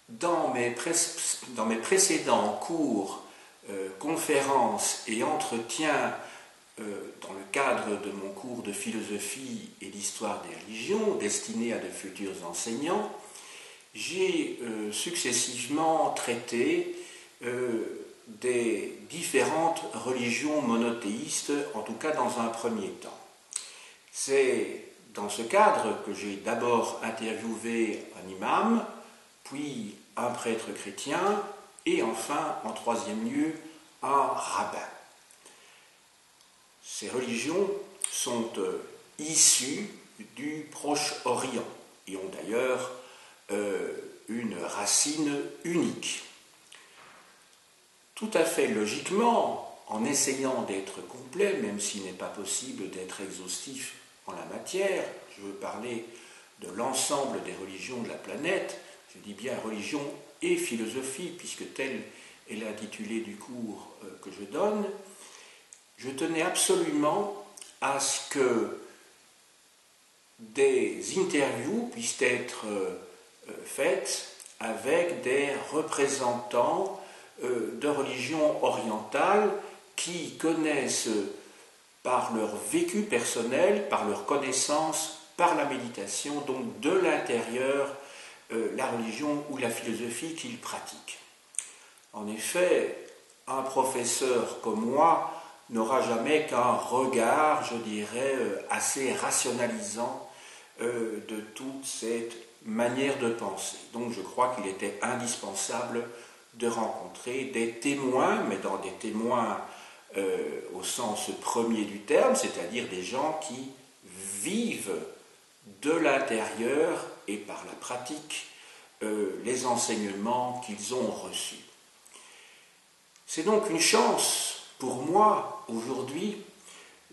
dans mes précédents cours, conférences et entretiens dans le cadre de mon cours de philosophie et d'histoire des religions destiné à de futurs enseignants, j'ai successivement traité des différentes religions monothéistes, en tout cas dans un premier temps. C'est dans ce cadre que j'ai d'abord interviewé un imam, puis un prêtre chrétien, et enfin, en troisième lieu, un rabbin. Ces religions sont issues du Proche-Orient et ont d'ailleurs une racine unique. Tout à fait logiquement, en essayant d'être complet, même s'il n'est pas possible d'être exhaustif en la matière, je veux parler de l'ensemble des religions de la planète, je dis bien religion et philosophie, puisque tel est l'intitulé du cours que je donne, je tenais absolument à ce que des interviews puissent être faites avec des représentants de religions orientales qui connaissent par leur vécu personnel, par leur connaissance, par la méditation, donc de l'intérieur, la religion ou la philosophie qu'ils pratiquent. En effet, un professeur comme moi n'aura jamais qu'un regard, je dirais, assez rationalisant de toute cette manière de penser. Donc je crois qu'il était indispensable de rencontrer des témoins, mais dans des témoins au sens premier du terme, c'est-à-dire des gens qui vivent de l'intérieur et par la pratique les enseignements qu'ils ont reçus. C'est donc une chance pour moi aujourd'hui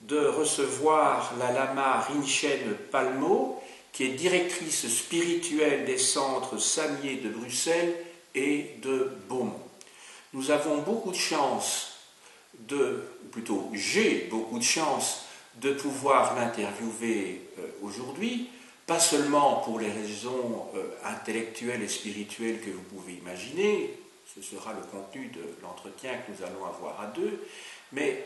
de recevoir la lama Rinchen Palmo, qui est directrice spirituelle des centres Samier de Bruxelles et de Beaumont. Nous avons beaucoup de chance j'ai beaucoup de chance de pouvoir l'interviewer aujourd'hui, pas seulement pour les raisons intellectuelles et spirituelles que vous pouvez imaginer, ce sera le contenu de l'entretien que nous allons avoir à deux, mais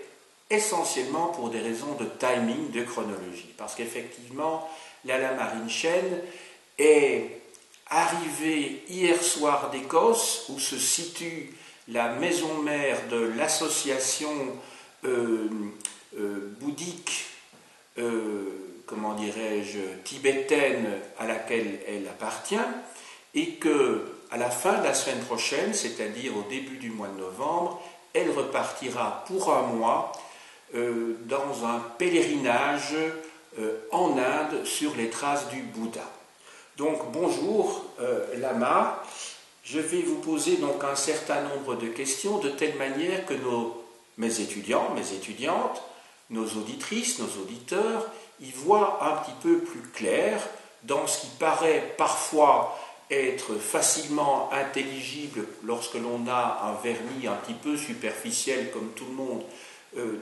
essentiellement pour des raisons de timing, de chronologie, parce qu'effectivement, la lama Rinchen est arrivée hier soir d'Écosse, où se situe la maison mère de l'association bouddhique, tibétaine à laquelle elle appartient, et que à la fin de la semaine prochaine, c'est-à-dire au début du mois de novembre, elle repartira pour un mois dans un pèlerinage en Inde sur les traces du Bouddha. Donc bonjour Lama, je vais vous poser donc un certain nombre de questions de telle manière que mes étudiants, mes étudiantes, nos auditrices, nos auditeurs y voient un petit peu plus clair dans ce qui paraît parfois être facilement intelligible lorsque l'on a un vernis un petit peu superficiel comme tout le monde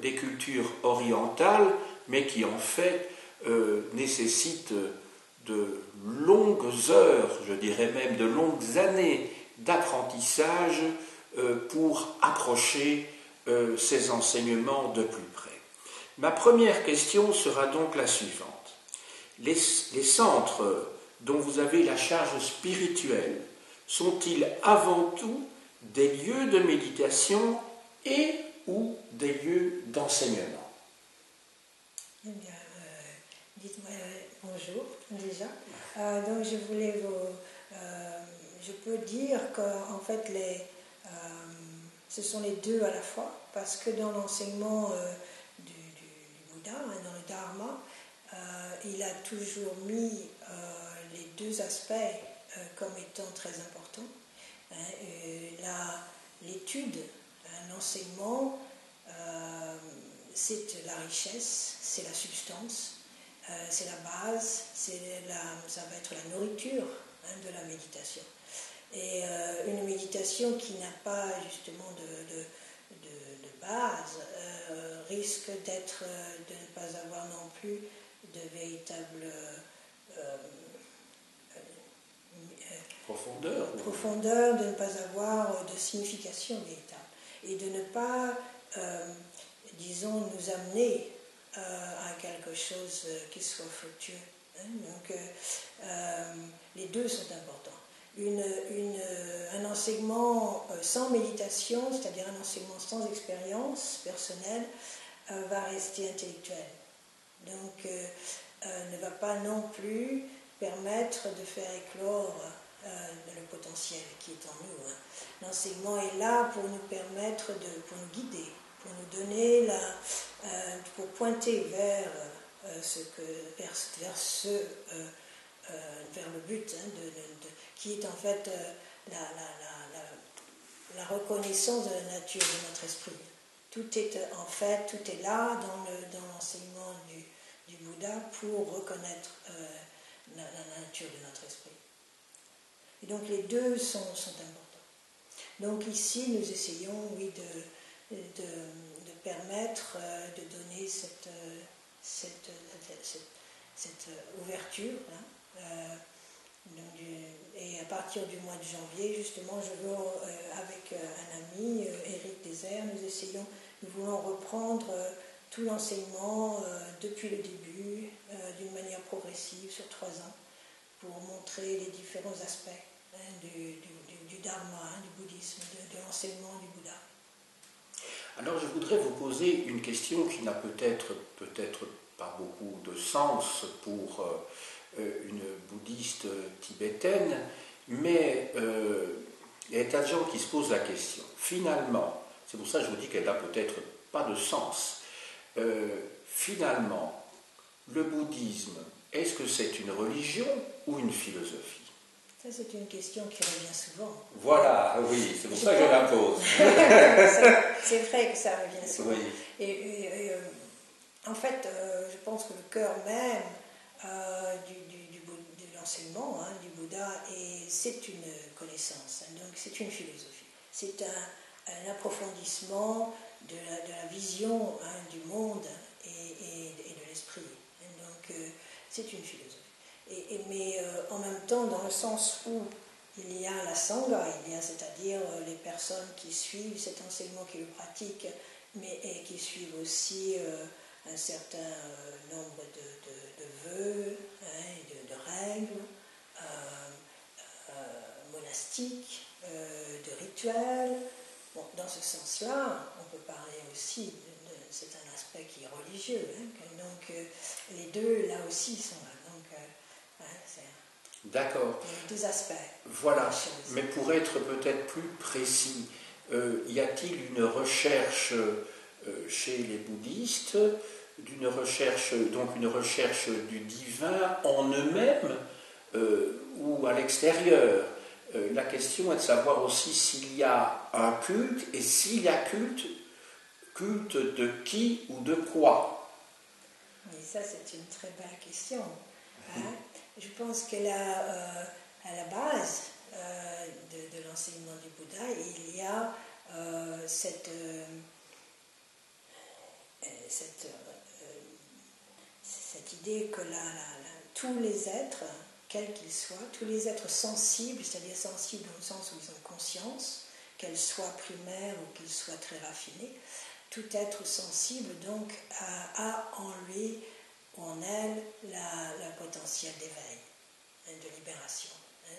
des cultures orientales, mais qui en fait nécessite de longues heures, je dirais même de longues années d'apprentissage pour approcher ces enseignements de plus près. Ma première question sera donc la suivante. Les centres dont vous avez la charge spirituelle sont-ils avant tout des lieux de méditation et ou des lieux d'enseignement? Eh bien, dites-moi bonjour déjà. Donc je voulais je peux dire qu'en fait ce sont les deux à la fois, parce que dans l'enseignement du Bouddha, dans le Dharma, il a toujours mis les deux aspects comme étant très importants. L'étude, l'enseignement, c'est la richesse, c'est la substance, c'est la base, ça va être la nourriture de la méditation. Et une méditation qui n'a pas justement de base risque de ne pas avoir non plus de véritable profondeur, de ne pas avoir de signification véritable et de ne pas, disons, nous amener à quelque chose qui soit fructueux. Hein. Donc, les deux sont importants. Un enseignement sans méditation, c'est-à-dire un enseignement sans expérience personnelle, va rester intellectuel. Donc, ne va pas non plus permettre de faire éclore le potentiel qui est en nous. Hein. L'enseignement est là pour nous permettre, pour nous guider, pour nous donner pour pointer vers vers le but, hein, qui est en fait la reconnaissance de la nature de notre esprit. Tout est là dans l'enseignement du Bouddha pour reconnaître la nature de notre esprit. Et donc les deux sont importants. Donc ici nous essayons, oui, de permettre de donner cette ouverture. Hein, et à partir du mois de janvier, justement, je veux, avec un ami, Éric Désert, nous voulons reprendre tout l'enseignement depuis le début, d'une manière progressive, sur 3 ans, pour montrer les différents aspects, hein, du Dharma, hein, du bouddhisme, de l'enseignement du Bouddha. Alors je voudrais vous poser une question qui n'a peut-être pas beaucoup de sens pour une bouddhiste tibétaine, mais il y a des tas de gens qui se posent la question. Finalement, c'est pour ça que je vous dis qu'elle n'a peut-être pas de sens. Finalement, le bouddhisme, est-ce que c'est une religion ou une philosophie? Ça, c'est une question qui revient souvent. Voilà, oui, c'est pour ça que je la pose. C'est vrai que ça revient souvent. Oui. Et en fait, je pense que le cœur même de l'enseignement, hein, du Bouddha, c'est une connaissance, hein, donc c'est une philosophie. C'est un approfondissement de la vision, hein, du monde et de l'esprit. Donc c'est une philosophie. Mais en même temps, dans le sens où il y a la Sangha, c'est-à-dire les personnes qui suivent cet enseignement, qui le pratiquent, et qui suivent aussi un certain nombre de vœux, hein, et de règles monastiques, de rituels. Bon, dans ce sens-là, on peut parler aussi, c'est un aspect qui est religieux, hein, donc les deux, là aussi, sont là. Donc, d'accord. Il y a les deux aspects. Voilà, mais pour être peut-être plus précis, y a-t-il une recherche chez les bouddhistes, une recherche du divin en eux-mêmes ou à l'extérieur? La question est de savoir aussi s'il y a un culte, et s'il y a culte de qui ou de quoi? Oui, ça c'est une très belle question. Hein? Je pense qu'à la base de l'enseignement du Bouddha, il y a cette idée que tous les êtres, quels qu'ils soient, tous les êtres sensibles, c'est-à-dire sensibles dans le sens où ils ont conscience, qu'elles soient primaires ou qu'ils soient très raffinés, tout être sensible donc a en lui ou en elle le potentiel d'éveil, hein, de libération. Hein,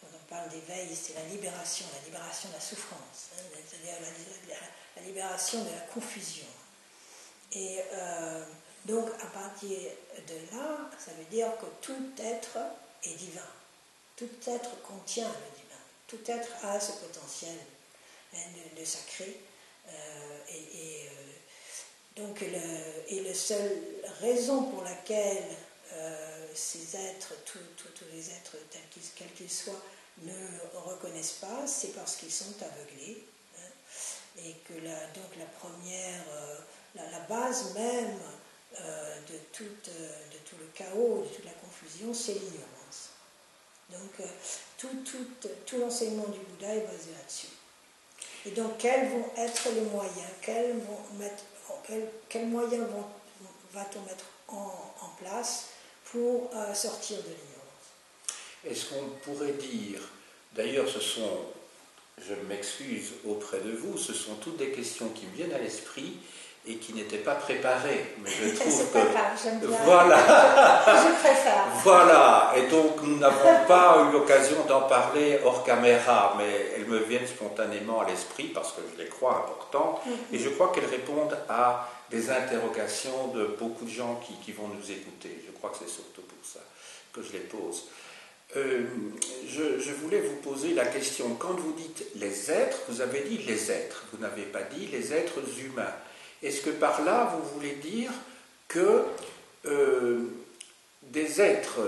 quand on parle d'éveil, c'est la libération de la souffrance, hein, c'est-à-dire la libération de la confusion. Et donc à partir de là, ça veut dire que tout être est divin. Tout être contient le divin. Tout être a ce potentiel, hein, de sacré. Donc, la seule raison pour laquelle ces êtres, tous les êtres quels qu'ils soient, ne reconnaissent pas, c'est parce qu'ils sont aveuglés. Hein, et que donc la première, la base même de tout le chaos, de toute la confusion, c'est l'ignorance. Donc tout l'enseignement du Bouddha est basé là-dessus. Et donc quels vont être les moyens, quels moyens va-t-on mettre en place pour sortir de l'ignorance? Est-ce qu'on pourrait dire D'ailleurs, je m'excuse auprès de vous, ce sont toutes des questions qui me viennent à l'esprit et qui n'étaient pas préparées. Mais je trouve c'est pas grave, j'aime bien. Voilà. Je préfère. Voilà. Et donc, nous n'avons pas eu l'occasion d'en parler hors caméra, mais elles me viennent spontanément à l'esprit parce que je les crois importantes. Et je crois qu'elles répondent à des interrogations de beaucoup de gens qui vont nous écouter. Je crois que c'est surtout pour ça que je les pose. Je voulais vous poser la question, quand vous dites les êtres, vous avez dit les êtres, vous n'avez pas dit les êtres humains. Est-ce que par là vous voulez dire que des êtres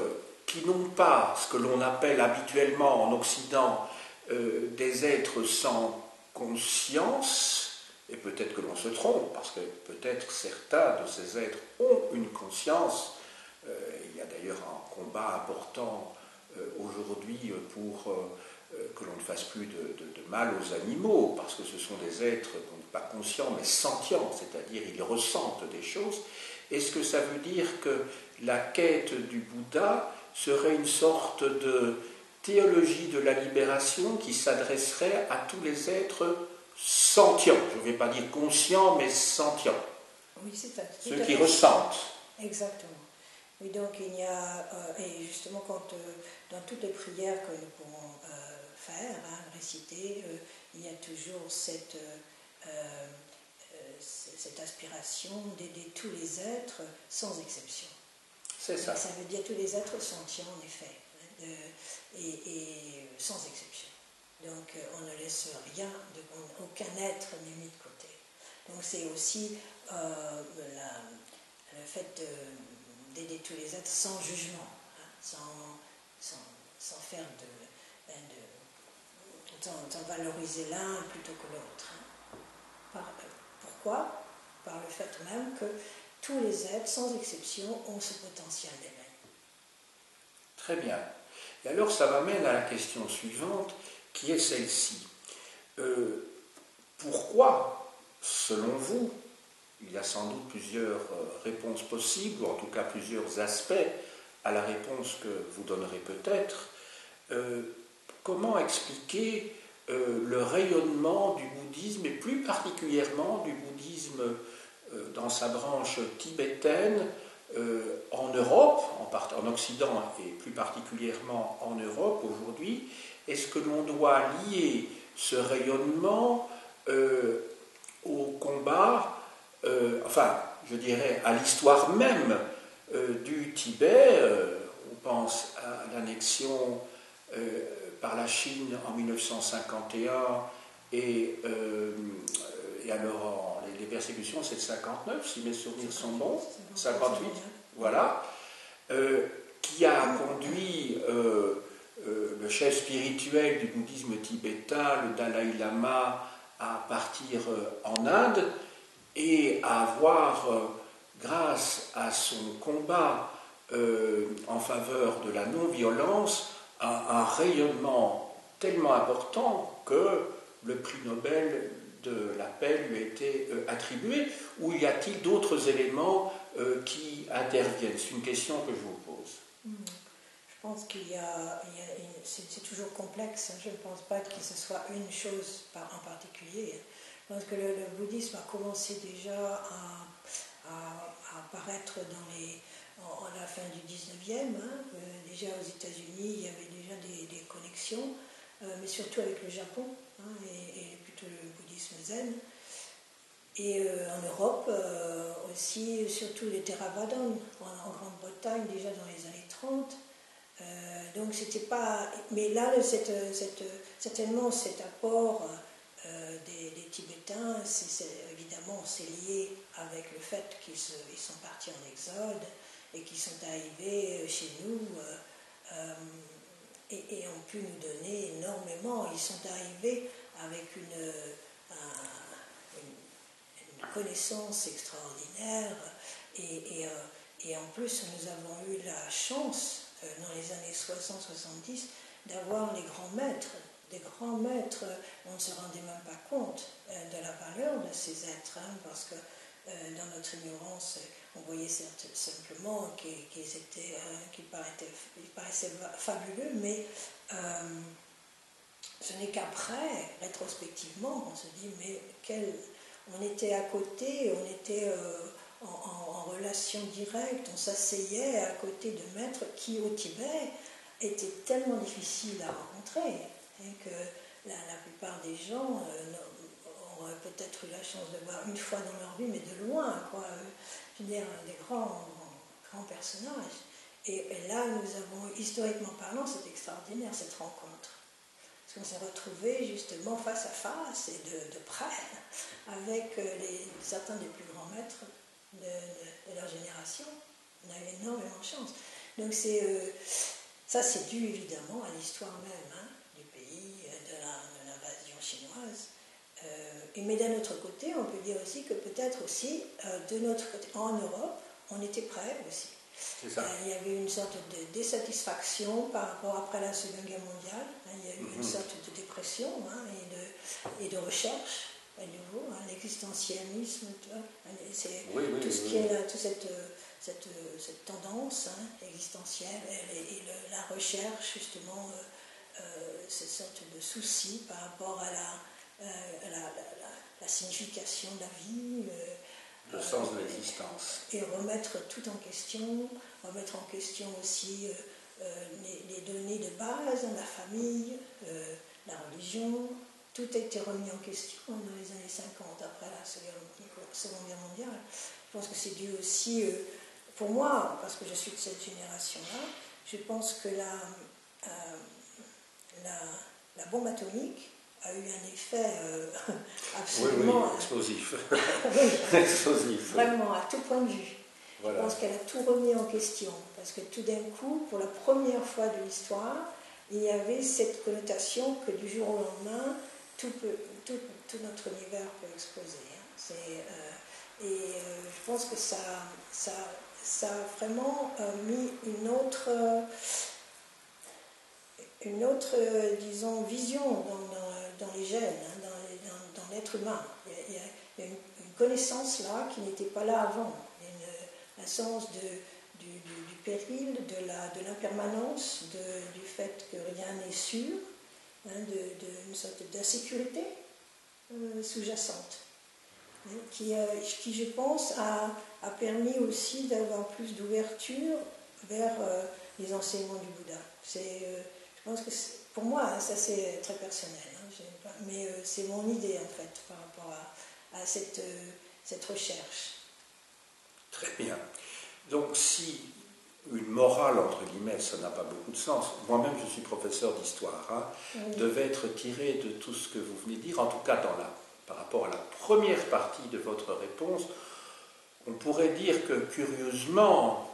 qui n'ont pas ce que l'on appelle habituellement en Occident des êtres sans conscience, et peut-être que l'on se trompe, parce que peut-être certains de ces êtres ont une conscience, il y a d'ailleurs un combat important aujourd'hui pour que l'on ne fasse plus de mal aux animaux, parce que ce sont des êtres pas conscients mais sentients, c'est-à-dire ils ressentent des choses. Est-ce que ça veut dire que la quête du Bouddha serait une sorte de théologie de la libération qui s'adresserait à tous les êtres sentients, je ne vais pas dire conscients mais sentients, oui, ceux qui ressentent? Exactement. Oui, donc il y a, et justement dans toutes les prières que nous pouvons faire, réciter, il y a toujours cette aspiration d'aider tous les êtres sans exception. C'est ça. Donc, ça veut dire tous les êtres sentients en effet, et sans exception. Donc on ne laisse rien, aucun être n'est mis de côté. Donc c'est aussi le fait d'aider tous les êtres sans jugement, sans faire sans valoriser l'un plutôt que l'autre. Pourquoi? Par le fait même que tous les êtres, sans exception, ont ce potentiel d'éveil. Très bien. Et alors ça m'amène à la question suivante, qui est celle-ci. Pourquoi, selon vous, il y a sans doute plusieurs réponses possibles, ou en tout cas plusieurs aspects à la réponse que vous donnerez peut-être, comment expliquer le rayonnement du bouddhisme, et plus particulièrement du bouddhisme dans sa branche tibétaine en Europe, en Occident et plus particulièrement en Europe aujourd'hui? Est-ce que l'on doit lier ce rayonnement au combat, enfin, je dirais, à l'histoire même du Tibet? On pense à l'annexion par la Chine en 1951 et alors les persécutions c'est de 59 si mes souvenirs sont bons, 58, voilà, qui a conduit le chef spirituel du bouddhisme tibétain, le Dalai Lama, à partir en Inde et à avoir, grâce à son combat en faveur de la non-violence, un rayonnement tellement important que le prix Nobel de la paix lui a été attribué, ou y a-t-il d'autres éléments qui interviennent? C'est une question que je vous pose. Je pense c'est toujours complexe. Je ne pense pas que ce soit une chose en particulier. Je pense que le bouddhisme a commencé déjà à apparaître à la fin du 19e. Déjà aux États-Unis, il y avait déjà des connexions, mais surtout avec le Japon, et plutôt le bouddhisme zen. Et en Europe aussi, surtout les Théravadins, en Grande-Bretagne, déjà dans les années 30. Donc c'était pas... Mais là, certainement cet apport des Tibétains, évidemment, c'est lié avec le fait qu'ils sont partis en exode et qu'ils sont arrivés chez nous et ont pu nous donner énormément. Ils sont arrivés avec une connaissance extraordinaire et en plus nous avons eu la chance dans les années 60-70 d'avoir les grands maîtres, des grands maîtres. On ne se rendait même pas compte de la valeur de ces êtres, parce que dans notre ignorance on voyait simplement qu'ils paraissaient fabuleux, mais ce n'est qu'après, rétrospectivement, on se dit mais on était à côté, on était en relation directe, on s'asseyait à côté de maîtres qui au Tibet étaient tellement difficiles à rencontrer que la plupart des gens auraient peut-être eu la chance de voir une fois dans leur vie, mais de loin, quoi. Je veux dire, des grands personnages. Et là, nous avons, historiquement parlant, c'est extraordinaire cette rencontre. Parce qu'on s'est retrouvés justement face à face et de près avec certains des plus grands maîtres de leur génération. On a eu énormément de chance. Donc ça, c'est dû évidemment à l'histoire même du pays, de l'invasion chinoise. Mais d'un autre côté, on peut dire aussi que peut-être aussi, de notre côté, en Europe, on était prêts aussi. Il y avait une sorte de désatisfaction par rapport après la Seconde Guerre mondiale. Il y a eu une sorte de dépression et de recherche à nouveau, l'existentialisme, tout ce qui est là, toute cette tendance existentielle et la recherche justement, cette sorte de souci par rapport à la signification de la vie. Le sens de l'existence. Et remettre tout en question, remettre en question aussi les données de base, la famille, la religion, tout a été remis en question dans les années 50, après la Seconde Guerre mondiale. Je pense que c'est dû aussi, pour moi, parce que je suis de cette génération-là, je pense que la bombe atomique a eu un effet absolument... Oui, explosif. Explosif. Vraiment, à tout point de vue. Voilà. Je pense qu'elle a tout remis en question, parce que tout d'un coup, pour la première fois de l'histoire, il y avait cette connotation que du jour au lendemain, tout notre univers peut exploser. Je pense que ça a vraiment mis une autre disons, vision dans les gènes, dans l'être humain. Il y a une connaissance là qui n'était pas là avant. Il y a un sens du péril, de l'impermanence, du fait que rien n'est sûr, d'une sorte d'insécurité sous-jacente, qui, je pense, a permis aussi d'avoir plus d'ouverture vers les enseignements du Bouddha. Je pense que pour moi, ça c'est très personnel, mais c'est mon idée en fait par rapport à cette recherche. Très bien. Donc si une morale, entre guillemets, ça n'a pas beaucoup de sens, moi-même je suis professeur d'histoire, oui. Devait être tirée de tout ce que vous venez de dire, en tout cas par rapport à la première partie de votre réponse, on pourrait dire que curieusement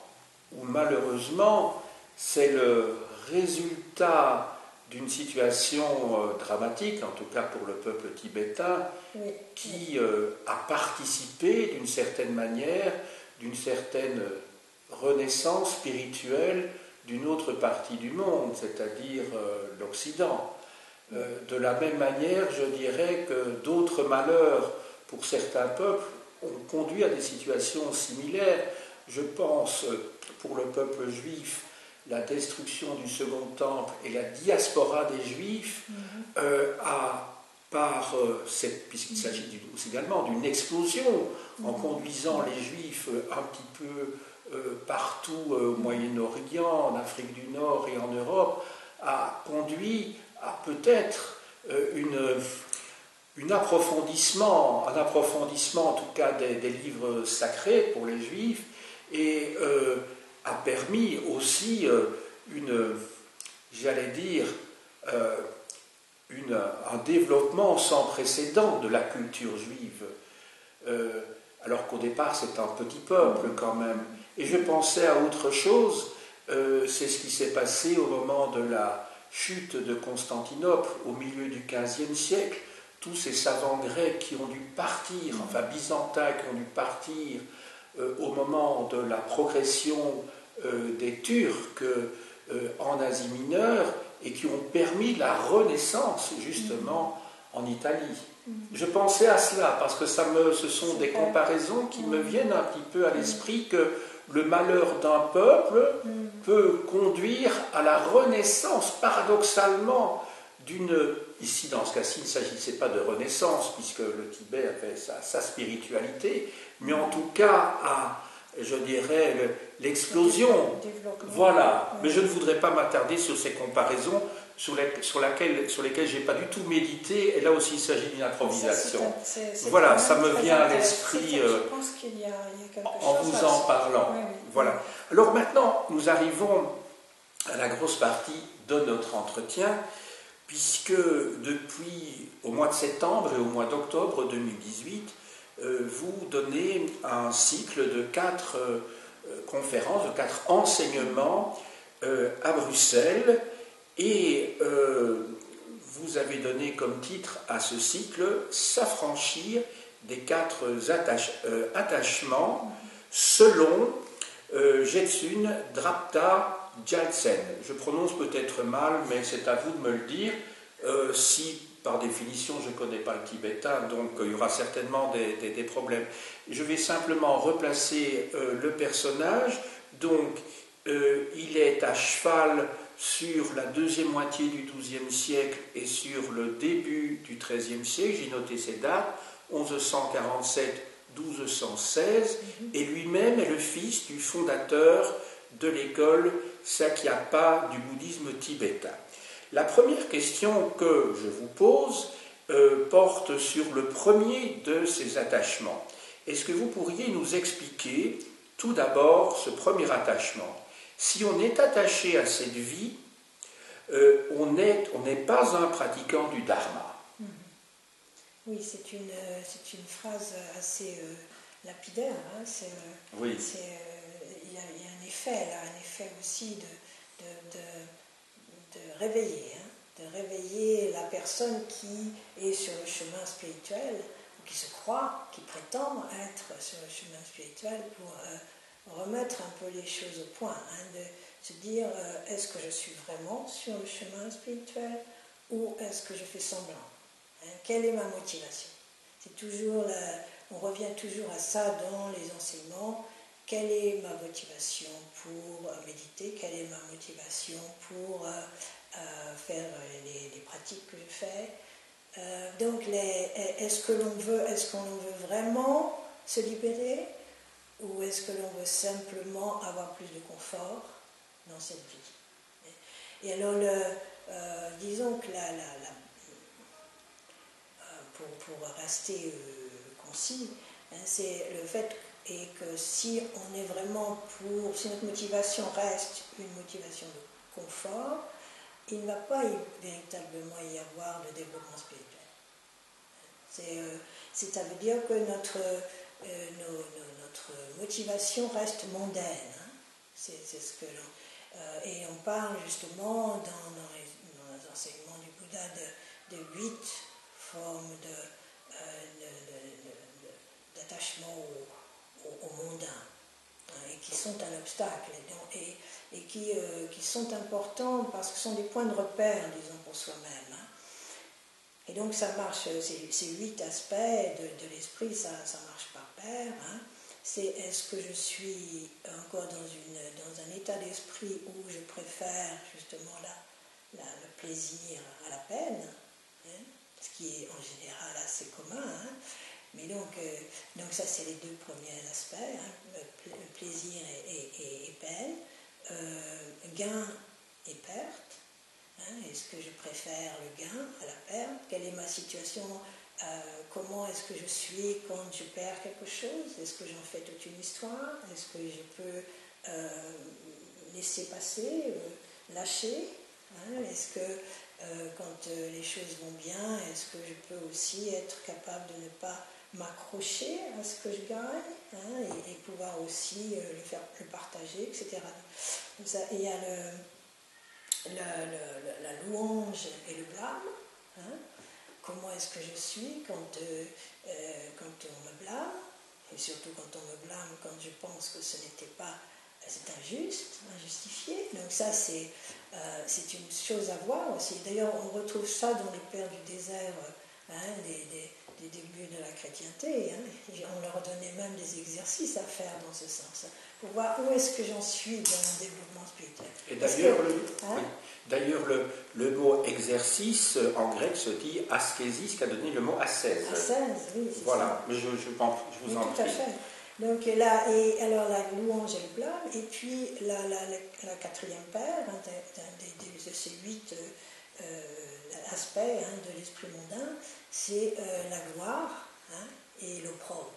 ou malheureusement, c'est le résultat d'une situation dramatique, en tout cas pour le peuple tibétain, oui. Qui a participé d'une certaine manière, d'une certaine renaissance spirituelle d'une autre partie du monde, c'est-à-dire l'Occident. De la même manière, je dirais que d'autres malheurs pour certains peuples ont conduit à des situations similaires. Je pense, pour le peuple juif, la destruction du Second Temple et la diaspora des Juifs puisqu'il s'agit également d'une explosion en conduisant les Juifs un petit peu partout au Moyen-Orient, en Afrique du Nord et en Europe, a conduit à peut-être un approfondissement en tout cas des livres sacrés pour les Juifs et a permis aussi un développement sans précédent de la culture juive, alors qu'au départ c'est un petit peuple quand même. Et je pensais à autre chose, c'est ce qui s'est passé au moment de la chute de Constantinople au milieu du XVe siècle. Tous ces savants grecs qui ont dû partir, enfin byzantins qui ont dû partir au moment de la progression des Turcs en Asie mineure et qui ont permis la renaissance justement en Italie. Je pensais à cela parce que ce sont des comparaisons qui me viennent un petit peu à l'esprit, que le malheur d'un peuple peut conduire à la renaissance paradoxalement d'une ici, dans ce cas-ci, il ne s'agissait pas de renaissance, puisque le Tibet avait sa spiritualité, mais en tout cas à, je dirais, l'explosion. Voilà. Mais je ne voudrais pas m'attarder sur ces comparaisons sur lesquelles je n'ai pas du tout médité, et là aussi il s'agit d'une improvisation. Voilà, ça me vient à l'esprit je pense qu'il y a quelque en chose vous en parlant. Oui. Voilà. Alors maintenant, nous arrivons à la grosse partie de notre entretien, puisque depuis au mois de septembre et au mois d'octobre 2018, vous donnez un cycle de 4 conférences, de 4 enseignements à Bruxelles, et vous avez donné comme titre à ce cycle « S'affranchir des 4 attachements selon Jetsun Drapta Gyaltsen ». Je prononce peut-être mal, mais c'est à vous de me le dire. Si, par définition, je ne connais pas le tibétain, donc il y aura certainement des problèmes. Je vais simplement replacer le personnage. Donc, il est à cheval sur la deuxième moitié du XIIe siècle et sur le début du XIIIe siècle. J'ai noté ces dates, 1147-1216, et lui-même est le fils du fondateur de l'école Sakyapa du bouddhisme tibétain. La première question que je vous pose porte sur le premier de ces attachements. Est-ce que vous pourriez nous expliquer tout d'abord ce premier attachement? Si on est attaché à cette vie, on n'est pas un pratiquant du dharma. Oui, c'est une phrase assez lapidaire. Hein. Oui. Il y a un effet là, un effet aussi de réveiller, hein, de réveiller la personne qui est sur le chemin spirituel, qui se croit, qui prétend être sur le chemin spirituel pour remettre un peu les choses au point, hein, de se dire est-ce que je suis vraiment sur le chemin spirituel ou est-ce que je fais semblant, hein, quelle est ma motivation? C'est toujours on revient toujours à ça dans les enseignements. Quelle est ma motivation pour méditer? Quelle est ma motivation pour faire les pratiques que je fais? Donc, est-ce qu'on veut vraiment se libérer ou est-ce que l'on veut simplement avoir plus de confort dans cette vie? Et alors, disons que pour rester concis, hein, c'est le fait et que si on est vraiment si notre motivation reste une motivation de confort, il ne va pas véritablement y avoir de développement spirituel. Ça veut dire que notre motivation reste mondaine. Hein. C'est ce que et on parle justement dans les enseignements du Bouddha de 8 formes d'attachement au mondain, hein, et qui sont un obstacle et qui sont importants parce que ce sont des points de repère, disons, pour soi-même. Hein. Et donc ça marche, ces 8 aspects de l'esprit, ça marche par paire. Hein. C'est est-ce que je suis encore dans un état d'esprit où je préfère justement le plaisir à la peine, hein, ce qui est en général assez commun, hein. Mais donc ça c'est les 2 premiers aspects, hein, le plaisir et peine, gain et perte. Hein, est-ce que je préfère le gain à la perte? Quelle est ma situation? Comment est-ce que je suis quand je perds quelque chose? Est-ce que j'en fais toute une histoire? Est-ce que je peux laisser passer, lâcher? Hein, est-ce que quand les choses vont bien, est-ce que je peux aussi être capable de ne pas m'accrocher à ce que je gagne, hein, et pouvoir aussi le partager, etc. Donc ça, il y a la louange et le blâme. Hein. Comment est-ce que je suis quand on me blâme, et surtout quand on me blâme, quand je pense que ce n'était pas, c'est injuste, injustifié. Donc ça, c'est une chose à voir aussi. D'ailleurs, on retrouve ça dans les Pères du désert des débuts de la chrétienté. On leur donnait même des exercices à faire dans ce sens, pour voir où est-ce que j'en suis dans mon développement spirituel. Et d'ailleurs, le mot exercice en grec se dit askésis, qui a donné le mot ascèse. Ascèse, oui, c'est voilà, ça. Mais je vous en prie. Tout à fait. Donc là, et alors la louange et le blâme, et puis la quatrième paire, de ces 8 aspects de l'esprit mondain, c'est la gloire et l'opprobre.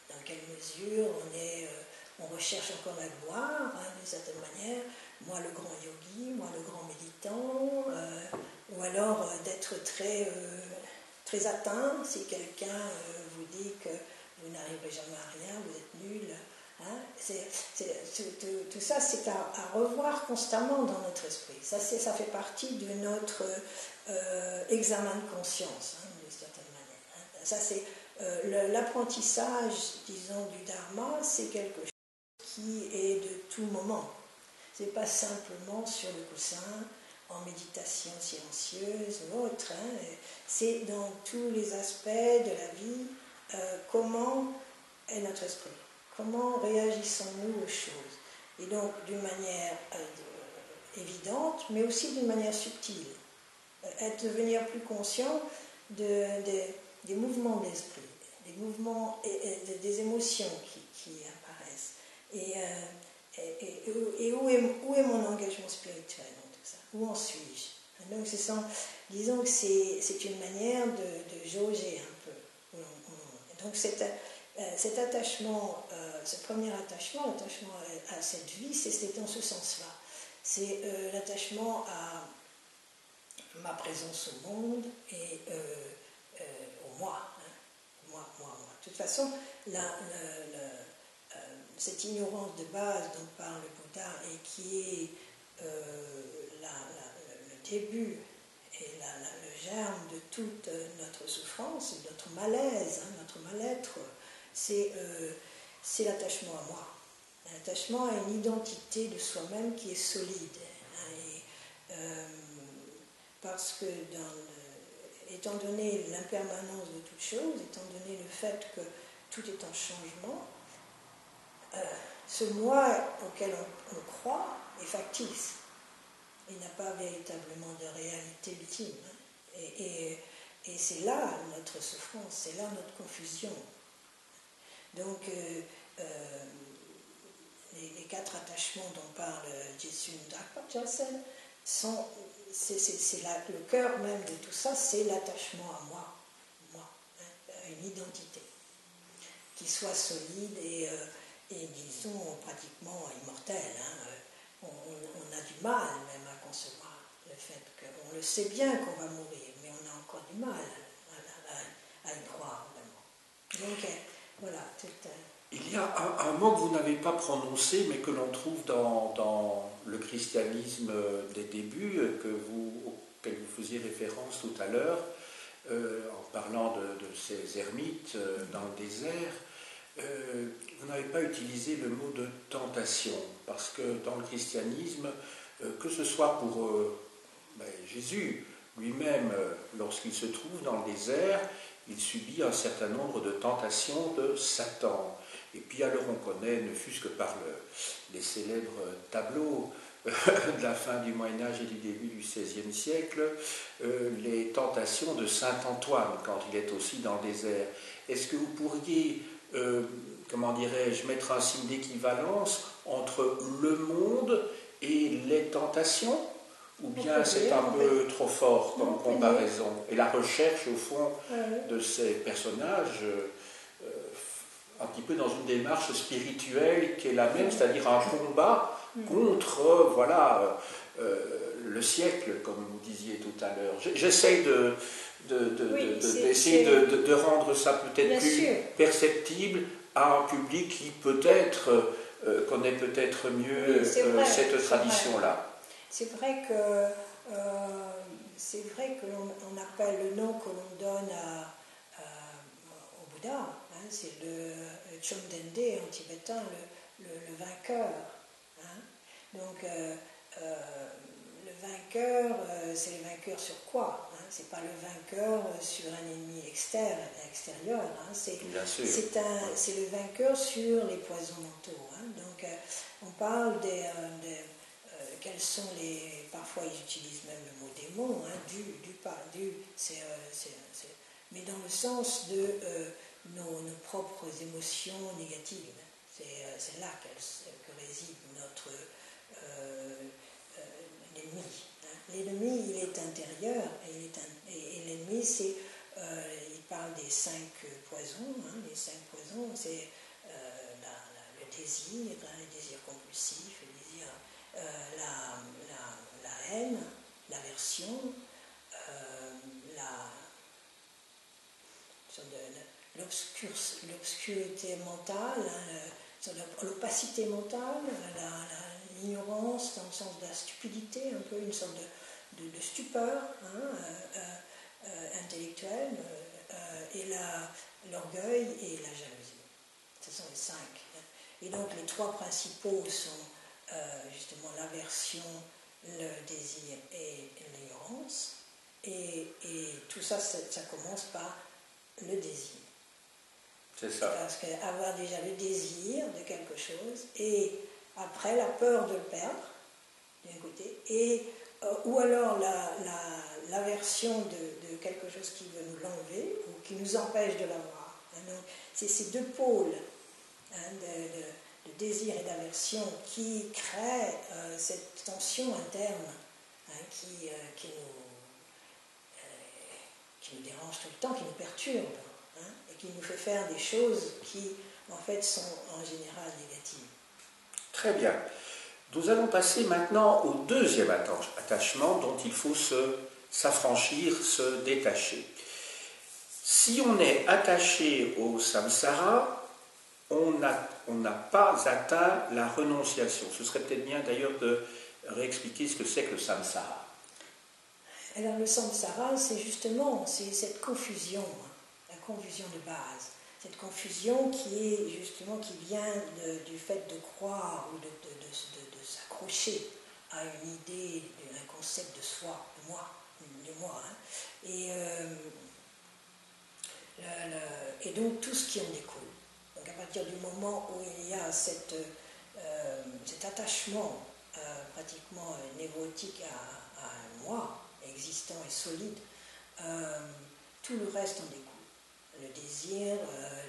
Dans quelle mesure on recherche encore la gloire, d'une certaine manière, moi le grand yogi, moi le grand méditant, ou alors d'être très atteint si quelqu'un vous dit que vous n'arriverez jamais à rien, vous êtes nul. Tout ça, c'est à revoir constamment dans notre esprit. Ça fait partie de notre examen de conscience, d'une certaine manière. Ça, c'est l'apprentissage, disons, du Dharma, c'est quelque chose qui est de tout moment. C'est pas simplement sur le coussin, en méditation silencieuse ou autre. C'est dans tous les aspects de la vie. Comment est notre esprit? Comment réagissons-nous aux choses? Et donc, d'une manière évidente, mais aussi d'une manière subtile. Devenir plus conscient des mouvements de l'esprit, des mouvements et des émotions qui apparaissent. Et où est mon engagement spirituel dans tout ça? Où en suis-je? Donc, disons que c'est une manière de jauger un peu. Donc, cet attachement, ce premier attachement, l'attachement à cette vie, c'est dans ce sens-là. C'est l'attachement à ma présence au monde et au moi. Moi. De toute façon, cette ignorance de base dont parle le Bouddha et qui est le début et le germe de toute notre souffrance, notre malaise, notre mal-être, c'est l'attachement à moi. L'attachement à une identité de soi-même qui est solide. Parce que étant donné l'impermanence de toute chose, étant donné le fait que tout est en changement, ce moi auquel on croit est factice. Il n'a pas véritablement de réalité ultime. Et c'est là notre souffrance, c'est là notre confusion. Donc, les 4 attachements dont parle Jitsun Drakpa Gyaltsen c'est le cœur même de tout ça, c'est l'attachement à moi, à une identité qui soit solide et disons pratiquement immortelle. On a du mal même à concevoir le fait qu'on le sait bien qu'on va mourir, mais on a encore du mal à y croire vraiment. Donc voilà. Il y a un mot que vous n'avez pas prononcé, mais que l'on trouve dans le christianisme des débuts, auquel vous faisiez référence tout à l'heure, en parlant de ces ermites dans le désert. Vous n'avez pas utilisé le mot de tentation, parce que dans le christianisme, que ce soit pour Jésus lui-même, lorsqu'il se trouve dans le désert, il subit un certain nombre de tentations de Satan. Et puis alors on connaît, ne fût-ce que par les célèbres tableaux de la fin du Moyen-Âge et du début du XVIe siècle, les tentations de Saint Antoine quand il est aussi dans le désert. Est-ce que vous pourriez, mettre un signe d'équivalence entre le monde et les tentations? Ou bien c'est un peu trop fort comme comparaison? Et la recherche, au fond, de ces personnages, un petit peu dans une démarche spirituelle qui est la même, c'est-à-dire un combat contre, le siècle, comme vous disiez tout à l'heure. J'essaye d'essayer de rendre ça peut-être plus perceptible à un public qui peut-être connaît peut-être mieux cette tradition-là. C'est vrai que l'on appelle le nom que l'on donne au Bouddha, c'est le Chomdende en tibétain, le vainqueur. Donc le vainqueur, c'est le vainqueur sur quoi, hein? C'est pas le vainqueur sur un ennemi extérieur, hein? C'est le vainqueur sur les poisons mentaux, hein? Donc on parle quels sont les... Parfois ils utilisent même le mot démon, hein? Mais dans le sens de nos propres émotions négatives. C'est là que réside notre l'ennemi. Hein. L'ennemi, il est intérieur, et l'ennemi, c'est... il parle des 5 poisons. Hein. Les 5 poisons, c'est le désir, hein, le désir compulsif, le désir, la haine, l'aversion, l'obscurité mentale, hein, l'opacité mentale, l'ignorance dans le sens de la stupidité, un peu une sorte de stupeur, hein, intellectuelle, et l'orgueil et la jalousie. Ce sont les 5. Et donc les 3 principaux sont justement l'aversion, le désir et l'ignorance. Et tout ça, ça commence par le désir. C'est ça. Parce qu'avoir déjà le désir de quelque chose, et après la peur de le perdre, d'un côté, ou alors l'aversion de quelque chose qui veut nous l'enlever, ou qui nous empêche de l'avoir. Donc, c'est ces 2 pôles, hein, de désir et d'aversion qui créent cette tension interne, hein, qui nous dérange tout le temps, qui nous perturbe, hein, et qui nous fait faire des choses qui, en fait, sont en général négatives. Très bien. Nous allons passer maintenant au deuxième attachement dont il faut s'affranchir, se détacher. Si on est attaché au samsara, on n'a pas atteint la renonciation. Ce serait peut-être bien d'ailleurs de réexpliquer ce que c'est que le samsara. Alors le samsara, c'est justement cette confusion, la confusion de base. Cette confusion qui vient du fait de croire ou de s'accrocher à une idée, à un concept de soi, de moi. Hein. Et donc tout ce qui en découle. Donc à partir du moment où il y a cet attachement pratiquement névrotique à un moi, existant et solide, tout le reste en découle. Le désir,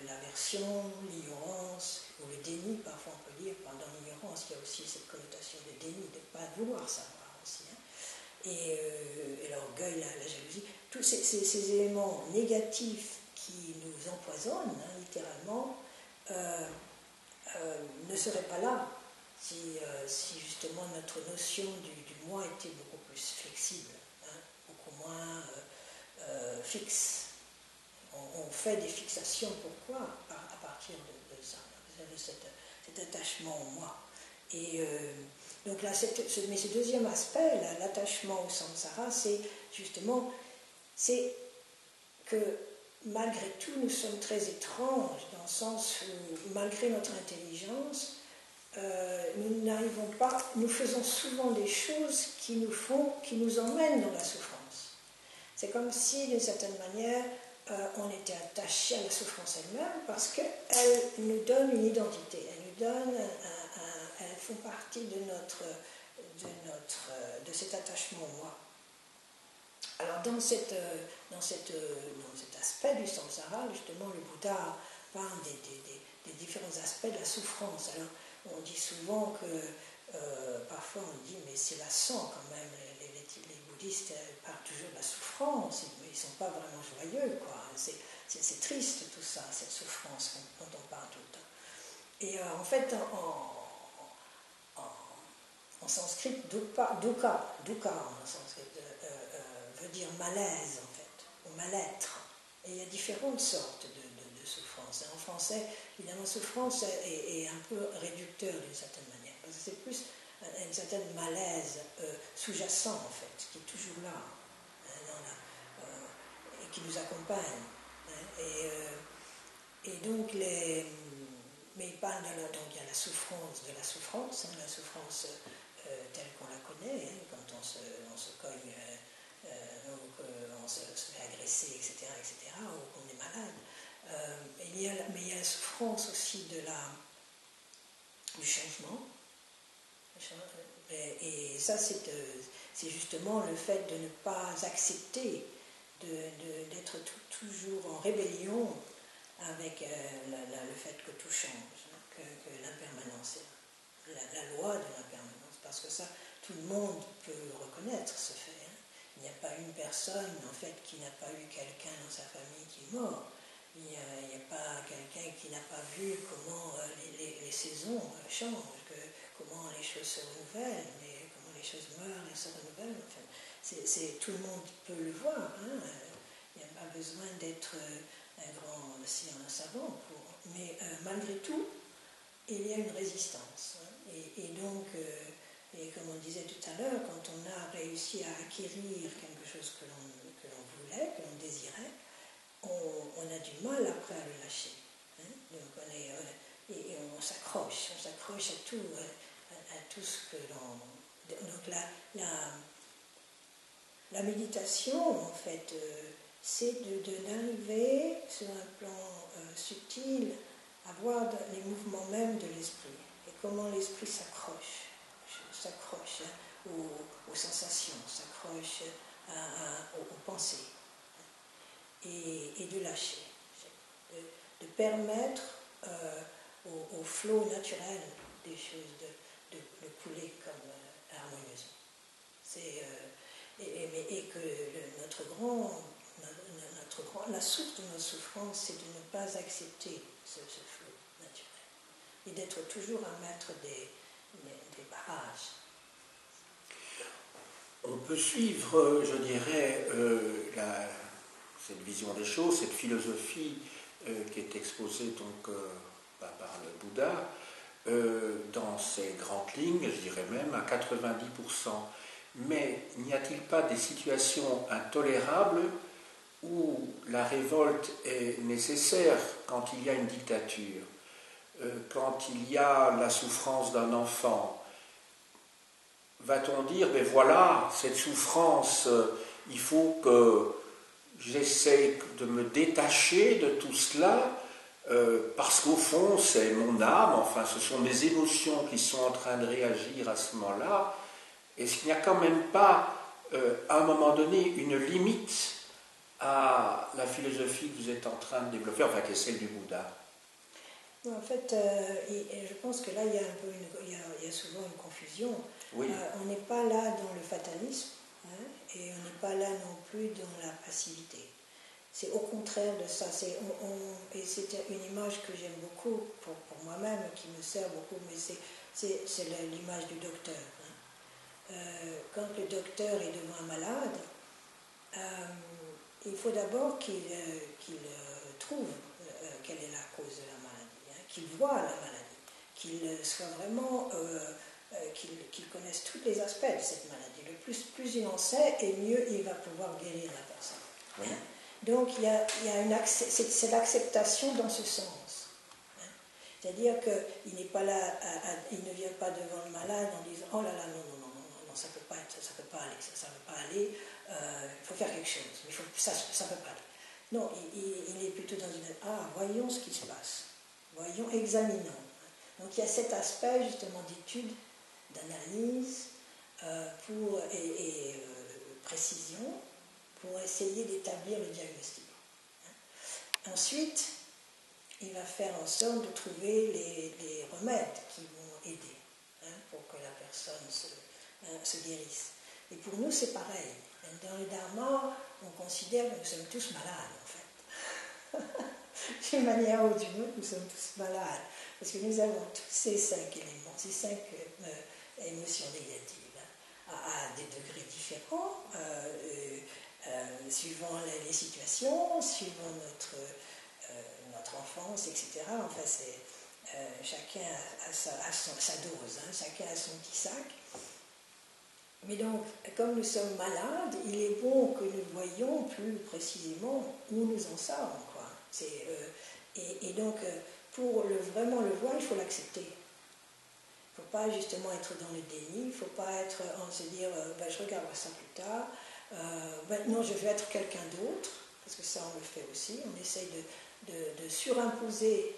l'aversion, l'ignorance, ou le déni, parfois on peut dire, dans l'ignorance, il y a aussi cette connotation de déni, de ne pas vouloir savoir aussi. Hein. Et l'orgueil, la jalousie, tous ces éléments négatifs qui nous empoisonnent, hein, littéralement, ne seraient pas là si justement notre notion du moi était beaucoup plus flexible, hein, beaucoup moins fixe. On fait des fixations, pourquoi ? À partir de ça, de cet attachement au moi. Et donc là, mais ce deuxième aspect, l'attachement au samsara, c'est justement, c'est que malgré tout, nous sommes très étranges, dans le sens où, malgré notre intelligence, nous n'arrivons pas, nous faisons souvent des choses qui nous emmènent dans la souffrance. C'est comme si, d'une certaine manière, on était attaché à la souffrance elle-même parce qu'elle nous donne une identité, elles font partie de cet attachement au moi. Alors dans cet aspect du samsara, justement, le Bouddha parle des différents aspects de la souffrance. Alors on dit souvent que, parfois on dit, mais c'est lassant quand même, les bouddhistes parlent toujours de la souffrance, mais ils ne sont pas vraiment joyeux, quoi. C'est triste tout ça, cette souffrance dont on parle tout le temps. Et en fait, en sanskrit, dukkha en sanskrit, veut dire malaise, en fait, ou mal-être. Et il y a différentes sortes de souffrance. En français, évidemment, souffrance est un peu réducteur d'une certaine manière, parce que c'est plus une certaine malaise sous-jacent, en fait, qui est toujours là, et qui nous accompagne. Hein, et donc, mais il parle donc il y a la souffrance de la souffrance, hein, la souffrance telle qu'on la connaît, hein, quand on se cogne, ou qu'on se fait agresser, etc., ou qu'on est malade. Mais il y a la souffrance aussi du changement. Et ça, c'est justement le fait de ne pas accepter d'être toujours en rébellion avec le fait que tout change, que l'impermanence, la loi de l'impermanence, parce que ça, tout le monde peut reconnaître ce fait. Hein. Il n'y a pas une personne, en fait, qui n'a pas eu quelqu'un dans sa famille qui est mort. Il n'y a pas quelqu'un qui n'a pas vu comment les saisons changent, comment les choses se renouvellent, mais comment les choses meurent et se renouvellent. Enfin, tout le monde peut le voir. Hein. Il n'y a pas besoin d'être un grand savant. Mais malgré tout, il y a une résistance. Hein. Et donc, et comme on disait tout à l'heure, quand on a réussi à acquérir quelque chose que l'on voulait, que l'on désirait, on a du mal après à le lâcher. Hein. Donc et on s'accroche à tout ce que l'on... Donc la méditation, en fait, c'est d'arriver sur un plan subtil à voir les mouvements même de l'esprit et comment l'esprit s'accroche hein, aux sensations, s'accroche aux pensées. Et de lâcher, de permettre au flot naturel des choses de couler comme harmonieusement. Et que la source de notre souffrance, c'est de ne pas accepter ce flot naturel et d'être toujours à mettre des barrages. On peut suivre, je dirais, cette vision des choses, cette philosophie qui est exposée donc par le Bouddha, dans ses grandes lignes, je dirais même à 90%. Mais n'y a-t-il pas des situations intolérables où la révolte est nécessaire quand il y a une dictature, quand il y a la souffrance d'un enfant? Va-t-on dire, ben voilà, cette souffrance, il faut que j'essaie de me détacher de tout cela, parce qu'au fond, c'est mon âme, enfin, ce sont mes émotions qui sont en train de réagir à ce moment-là. Est-ce qu'il n'y a quand même pas, à un moment donné, une limite à la philosophie que vous êtes en train de développer, enfin, qui est celle du Bouddha? En fait, je pense que là, il y a souvent une confusion. Oui. On n'est pas là dans le fatalisme, hein, et on n'est pas là non plus dans la passivité. C'est au contraire de ça. Et c'est une image que j'aime beaucoup pour moi-même, qui me sert beaucoup, mais c'est l'image du docteur. Hein. Quand le docteur est devant un malade, il faut d'abord qu'il trouve quelle est la cause de la maladie, hein, qu'il voit la maladie, qu'il soit vraiment... qu'il connaisse tous les aspects de cette maladie. Le plus il en sait, et mieux il va pouvoir guérir la personne. Oui. Hein. Donc c'est l'acceptation dans ce sens. Hein. C'est-à-dire qu'il n'est pas là, il ne vient pas devant le malade en disant oh là là non, ça peut pas aller, il faut faire quelque chose, mais ça ne peut pas aller. Non, il est plutôt dans voyons ce qui se passe, voyons, examinons. Donc il y a cet aspect justement d'étude, d'analyse et précision pour essayer d'établir le diagnostic. Hein. Ensuite, il va faire en sorte de trouver les remèdes qui vont aider, hein, pour que la personne se guérisse. Et pour nous, c'est pareil. Dans le Dharma, on considère que nous sommes tous malades, en fait. D'une manière ou d'une autre, nous sommes tous malades. Parce que nous avons tous ces 5 éléments, ces 5 émotions négatives, hein, à des degrés différents, suivant les situations, suivant notre enfance, etc. Enfin, chacun a sa dose, hein, chacun a son petit sac. Mais donc, comme nous sommes malades, il est bon que nous voyions plus précisément où nous en sommes, quoi. Et donc, pour vraiment le voir, il faut l'accepter. Il ne faut pas justement être dans le déni, il ne faut pas être en se dire ben, je regarderai ça plus tard, non je vais être quelqu'un d'autre, parce que ça on le fait aussi, on essaye de surimposer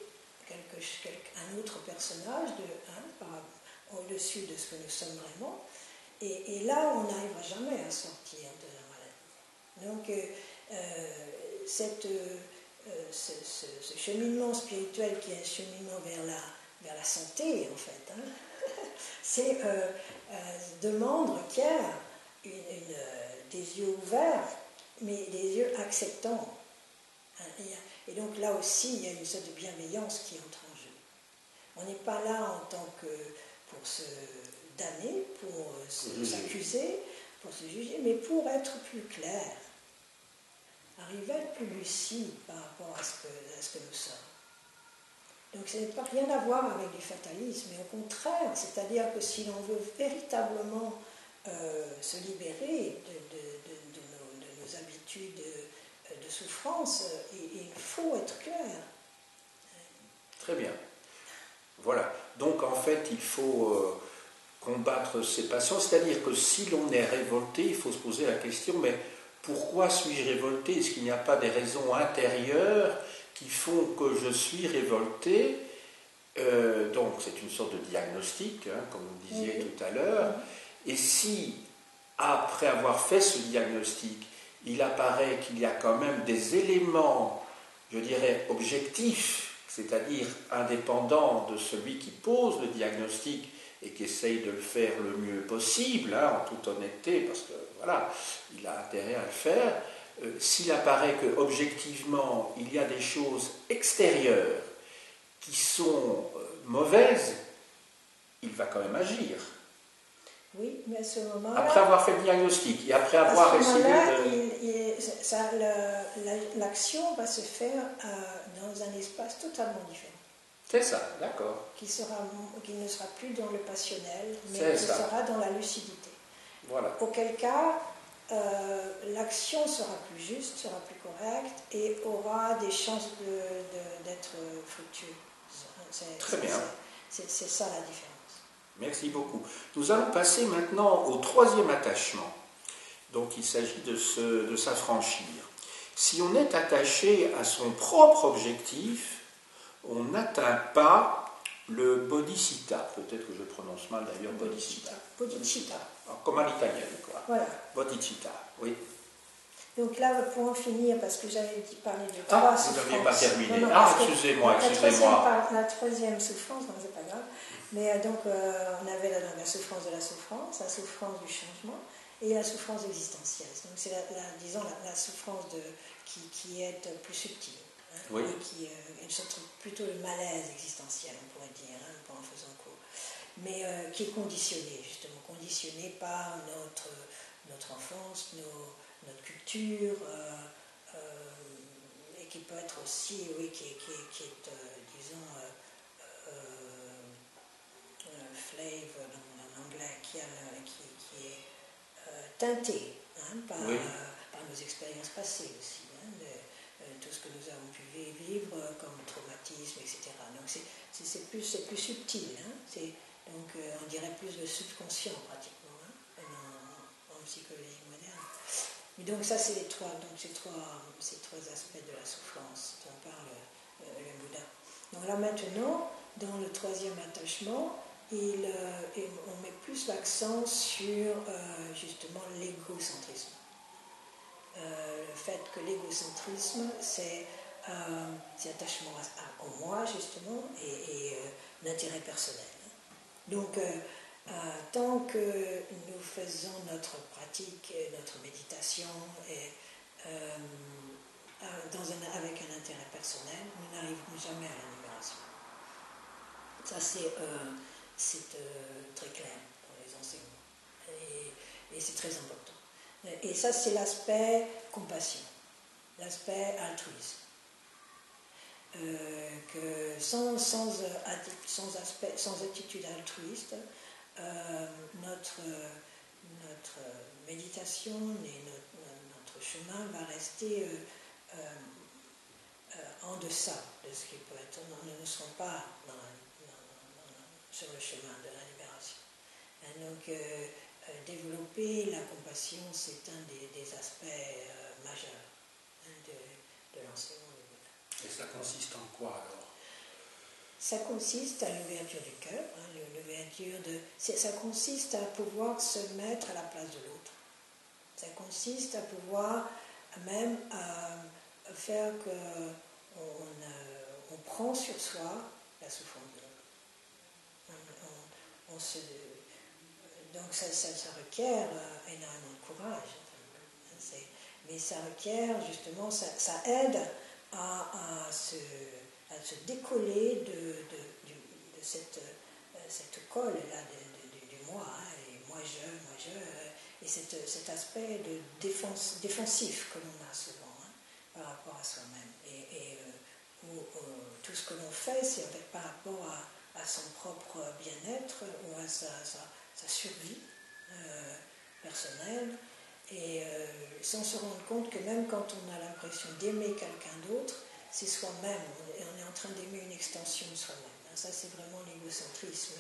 un autre personnage au-dessus de ce que nous sommes vraiment, et là on n'arrivera jamais à sortir de la maladie. Donc ce cheminement spirituel qui est un cheminement vers la santé en fait, hein, c'est demande requiert des yeux ouverts, mais des yeux acceptants. Hein, et donc là aussi, il y a une sorte de bienveillance qui entre en jeu. On n'est pas là en tant que pour se damner, pour s'accuser, pour se juger, mais pour être plus clair, arriver à être plus lucide par rapport à ce que nous sommes. Donc ça n'a pas rien à voir avec du fatalisme, mais au contraire, c'est-à-dire que si l'on veut véritablement se libérer de nos habitudes de souffrance, il faut être clair. Très bien. Voilà. Donc en fait, il faut combattre ses passions, c'est-à-dire que si l'on est révolté, il faut se poser la question, mais pourquoi suis-je révolté? Est-ce qu'il n'y a pas des raisons intérieures qui font que je suis révolté? Donc c'est une sorte de diagnostic, hein, comme vous disiez tout à l'heure. Et si, après avoir fait ce diagnostic, il apparaît qu'il y a quand même des éléments, je dirais, objectifs, c'est-à-dire indépendants de celui qui pose le diagnostic et qui essaye de le faire le mieux possible, hein, en toute honnêteté, parce que voilà, il a intérêt à le faire, s'il apparaît que objectivement il y a des choses extérieures qui sont mauvaises, il va quand même agir. Oui, mais à ce moment-là... Après avoir fait le diagnostic et après avoir essayé de... l'action va se faire dans un espace totalement différent. C'est ça, d'accord. Qui ne sera plus dans le passionnel, mais qui sera dans la lucidité. Voilà. Auquel cas, l'action sera plus juste, sera plus correcte et aura des chances d'être fructueuse. Très bien. C'est ça la différence. Merci beaucoup. Nous allons passer maintenant au troisième attachement. Donc il s'agit de s'affranchir. Si on est attaché à son propre objectif, on n'atteint pas le bodhicitta. Peut-être que je prononce mal d'ailleurs bodhicitta. Bodhicitta. Comme à l'italienne, quoi. Voilà. Bodhicitta, oui. Donc là, pour en finir, parce que j'avais parlé de trois souffrances. Vous n'aviez pas terminé. Excusez-moi. La troisième souffrance, non, c'est pas grave. Mais donc, on avait la souffrance de la souffrance du changement et la souffrance existentielle. Donc, c'est disons la souffrance qui est plus subtile. Hein, oui. Et qui est plutôt le malaise existentiel, on pourrait dire, hein, en faisant court. Mais qui est conditionné, justement, conditionné par notre enfance, notre culture, et qui peut être aussi, oui, qui est disons, flave en anglais, qui est teinté hein, par nos expériences passées aussi, hein, tout ce que nous avons pu vivre comme traumatisme, etc. Donc c'est plus subtil, hein, donc on dirait plus le subconscient pratiquement, hein, en psychologie moderne. Et donc ça c'est ces trois aspects de la souffrance dont parle le Bouddha. Donc là maintenant, dans le troisième attachement, on met plus l'accent sur justement l'égocentrisme. Le fait que l'égocentrisme, c'est l'attachement au moi, justement, et l'intérêt personnel. Donc, tant que nous faisons notre pratique, notre méditation, avec un intérêt personnel, nous n'arriverons jamais à la libération. Ça, c'est très clair pour les enseignements. Et c'est très important. Et ça, c'est l'aspect compassion, l'aspect altruisme. Que sans attitude altruiste, notre méditation et notre chemin va rester en deçà de ce qui peut être. Nous ne serons pas dans sur le chemin de la libération. Donc, développer la compassion, c'est un des aspects majeurs de l'enseignement du Bouddha. Et ça consiste en quoi alors? Ça consiste à l'ouverture du cœur, ça consiste à pouvoir se mettre à la place de l'autre. Ça consiste à pouvoir même faire qu'on prend sur soi la souffrance de l'autre. Donc ça requiert énormément de courage. Mais ça requiert justement, ça aide à se décoller de cette colle-là du moi, et moi je, et cet aspect de défensif que l'on a souvent par rapport à soi-même. Et où tout ce que l'on fait, c'est en fait par rapport à son propre bien-être ou à sa survie personnelle, et sans se rendre compte que même quand on a l'impression d'aimer quelqu'un d'autre, c'est soi-même, on est en train d'aimer une extension de soi-même. Ça, c'est vraiment l'égocentrisme.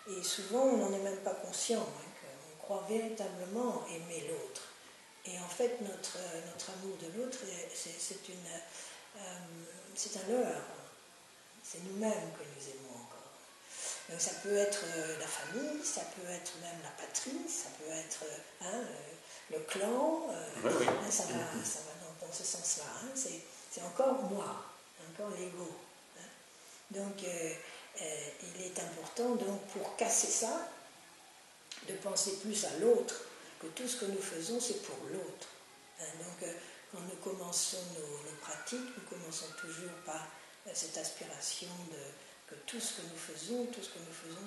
Et souvent, on n'en est même pas conscient, qu'on croit véritablement aimer l'autre. Et en fait, notre amour de l'autre, c'est un leurre. C'est nous-mêmes que nous aimons encore. Donc ça peut être la famille, ça peut être même la patrie, ça peut être le clan, oui. Ça va dans ce sens-là. C'est encore moi, encore l'ego. Donc il est important, donc, pour casser ça, de penser plus à l'autre, que tout ce que nous faisons, c'est pour l'autre. Donc quand nous commençons nos pratiques, nous commençons toujours par cette aspiration que tout ce que nous faisons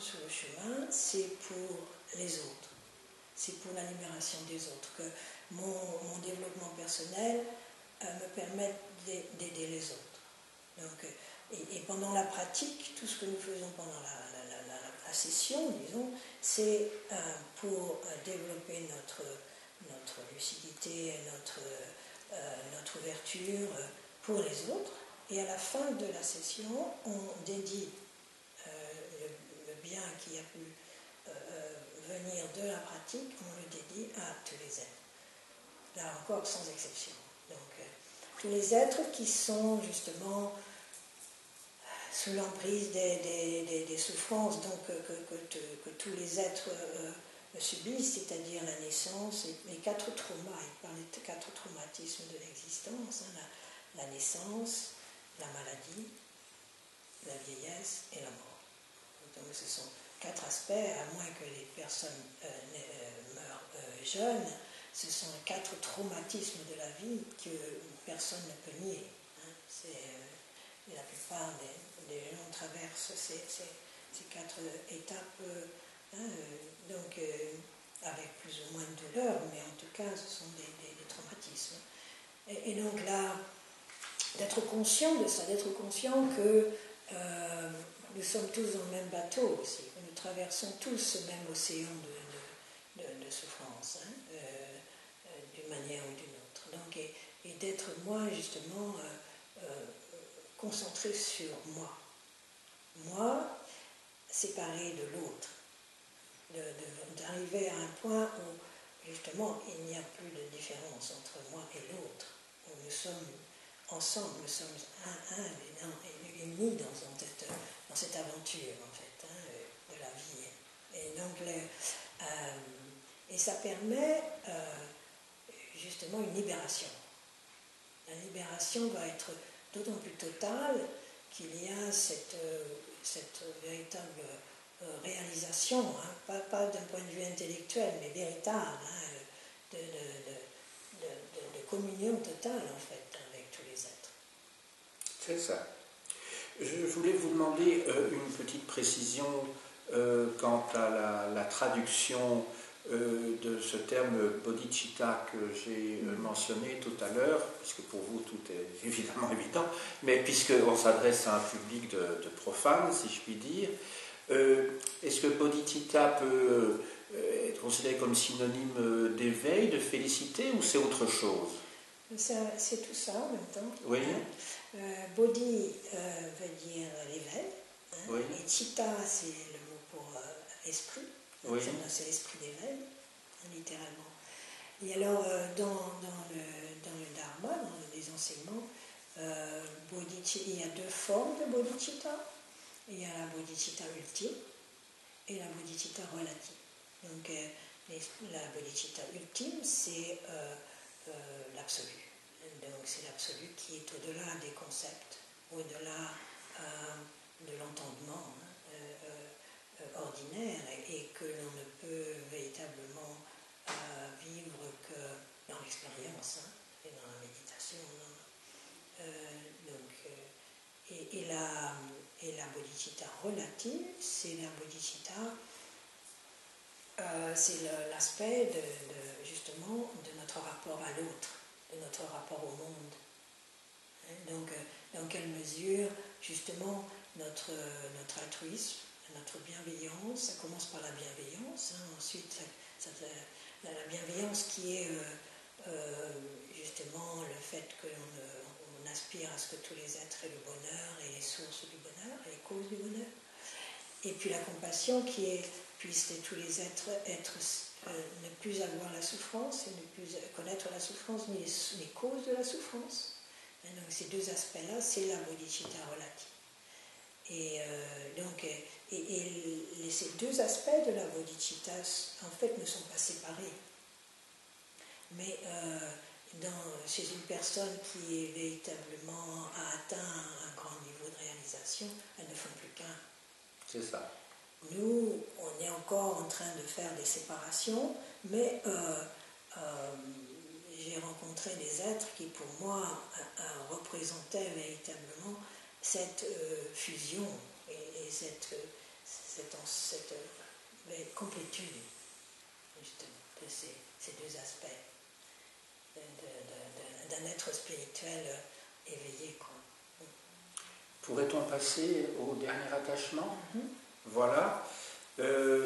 sur le chemin, c'est pour les autres. C'est pour la libération des autres. Que mon développement personnel me permette d'aider les autres. Donc, et pendant la pratique, tout ce que nous faisons pendant la session, disons, c'est pour développer notre lucidité, notre ouverture pour les autres. Et à la fin de la session, on dédie le bien qui a pu venir de la pratique, on le dédie à tous les êtres. Là encore, sans exception. Donc, tous les êtres qui sont justement sous l'emprise des souffrances donc, que tous les êtres subissent, c'est-à-dire la naissance, les 4 traumas, il parle des 4 traumatismes de l'existence, la naissance, la maladie, la vieillesse et la mort. Donc ce sont 4 aspects, à moins que les personnes meurent jeunes, ce sont 4 traumatismes de la vie que personne ne peut nier. La plupart des gens traversent ces 4 étapes, donc avec plus ou moins de douleur, mais en tout cas ce sont des traumatismes. Et donc là, d'être conscient de ça, d'être conscient que nous sommes tous dans le même bateau aussi, que nous traversons tous ce même océan de souffrance, d'une manière ou d'une autre. Donc, et d'être moi justement concentré sur moi. Moi, séparé de l'autre. D'arriver à un point où justement il n'y a plus de différence entre moi et l'autre. Où nous sommes ensemble, nous sommes unis dans cette aventure en fait, de la vie. Et donc et ça permet justement une libération. La libération va être d'autant plus totale qu'il y a cette véritable réalisation, pas d'un point de vue intellectuel, mais véritable, de communion totale en fait avec tous les êtres. C'est ça. Je voulais vous demander une petite précision quant à la traduction de ce terme bodhicitta que j'ai mentionné tout à l'heure, puisque pour vous tout est évidemment évident, mais puisqu'on s'adresse à un public de profanes, si je puis dire, est-ce que bodhicitta peut être considéré comme synonyme d'éveil, de félicité, ou c'est autre chose? C'est tout ça en même temps. Oui. Bodhi veut dire l'éveil, oui. Et chitta, c'est le mot esprit. Oui. C'est l'esprit d'éveil, littéralement. Et alors, dans le Dharma, dans les enseignements, il y a deux formes de bodhicitta. Il y a la bodhicitta ultime et la bodhicitta relative. Donc, la bodhicitta ultime, c'est l'absolu. Donc, c'est l'absolu qui est au-delà des concepts, au-delà de l'entendement ordinaire et que l'on ne peut véritablement vivre que dans l'expérience et dans la méditation. Et la bodhicitta relative, c'est la bodhicitta, c'est l'aspect justement de notre rapport à l'autre, de notre rapport au monde. Donc, dans quelle mesure, justement, notre altruisme, notre bienveillance, ça commence par la bienveillance, ensuite, la bienveillance qui est justement le fait que l'on aspire à ce que tous les êtres aient le bonheur et les sources du bonheur et les causes du bonheur. Et puis la compassion qui est, puissent tous les êtres ne plus avoir la souffrance et ne plus connaître la souffrance ni les causes de la souffrance. Et donc ces deux aspects-là, c'est la bodhicitta relative. Et ces deux aspects de la bodhicitta, en fait, ne sont pas séparés. Mais chez une personne qui est véritablement a atteint un grand niveau de réalisation, elles ne font plus qu'un. C'est ça. Nous, on est encore en train de faire des séparations, mais j'ai rencontré des êtres qui, pour moi, représentaient véritablement cette fusion et cette complétude, justement, de ces deux aspects d'un être spirituel éveillé, quoi. Pourrait-on passer au dernier attachement ? Voilà.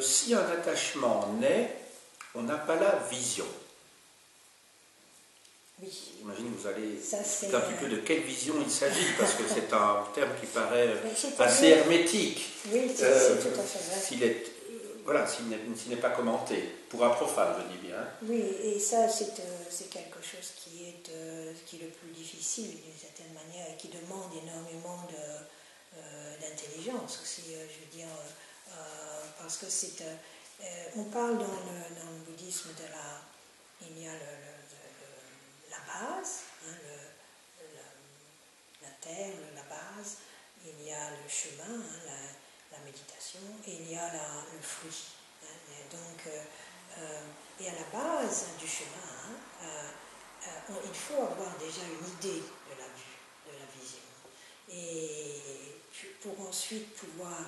Si un attachement naît, on n'a pas la vision. Oui. J'imagine que vous allez expliquer un petit peu de quelle vision il s'agit, parce que c'est un terme qui paraît assez hermétique. Oui, c'est tout à fait vrai. S'il n'est pas commenté. Pour un profane, je dis bien. Oui, et ça, c'est quelque chose qui est le plus difficile, d'une certaine manière, et qui demande énormément d'intelligence aussi, je veux dire, parce que on parle dans le bouddhisme il y a la base, la terre, la base, il y a le chemin, la méditation, et il y a le fruit. Et à la base du chemin, il faut avoir déjà une idée de la vue, de la vision. Et pour ensuite pouvoir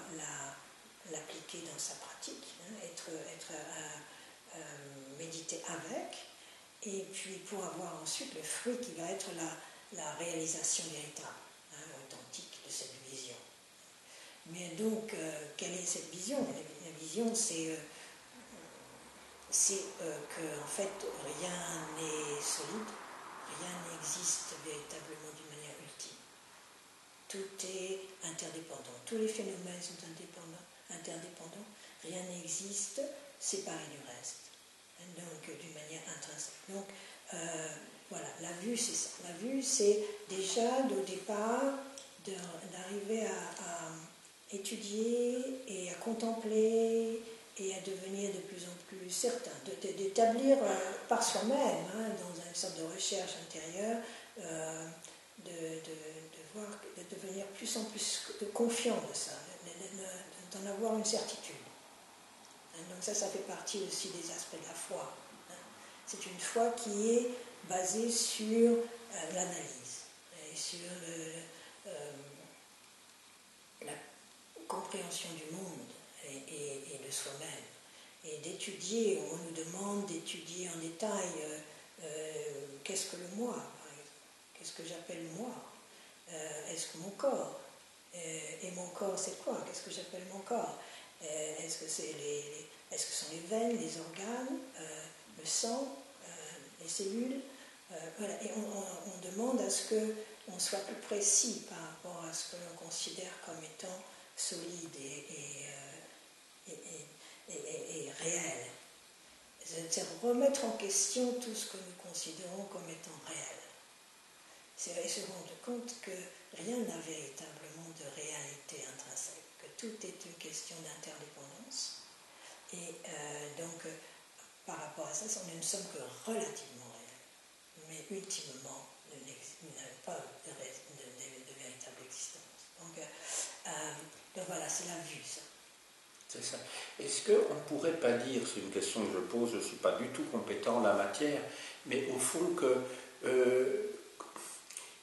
l'appliquer dans sa pratique, méditer avec, et puis pour avoir ensuite le fruit qui va être la réalisation véritable, authentique de cette vision. Mais donc, quelle est cette vision ? La vision, c'est que en fait, rien n'est solide, rien n'existe véritablement d'une manière ultime. Tout est interdépendant. Tous les phénomènes sont interdépendants. Rien n'existe séparé du reste. Donc, d'une manière intrinsèque. Donc, voilà, la vue, c'est ça. La vue, c'est déjà, au départ, d'arriver à étudier et à contempler et à devenir de plus en plus certain, d'établir par soi-même, dans une sorte de recherche intérieure, de devenir plus en plus confiant de ça, d'en avoir une certitude. Donc ça fait partie aussi des aspects de la foi. C'est une foi qui est basée sur l'analyse et sur la compréhension du monde et de soi-même. Et d'étudier, on nous demande d'étudier en détail qu'est-ce que le moi, par exemple. Qu'est-ce que j'appelle moi ? Est-ce que mon corps ? Et mon corps, c'est quoi ? Qu'est-ce que j'appelle mon corps ? Est-ce que ce sont les veines, les organes, le sang, les cellules ? Voilà. Et on demande à ce qu'on soit plus précis par rapport à ce que l'on considère comme étant solide est réel. C'est remettre en question tout ce que nous considérons comme étant réel. C'est se rendre compte que rien n'a véritablement de réalité intrinsèque, que tout est une question d'interdépendance. Et donc, par rapport à ça, nous ne sommes que relativement réels, mais ultimement, nous n'avons pas de véritable existence. Donc voilà, c'est la vue, ça. C'est ça. Est-ce qu'on ne pourrait pas dire, c'est une question que je pose, je ne suis pas du tout compétent en la matière, mais au fond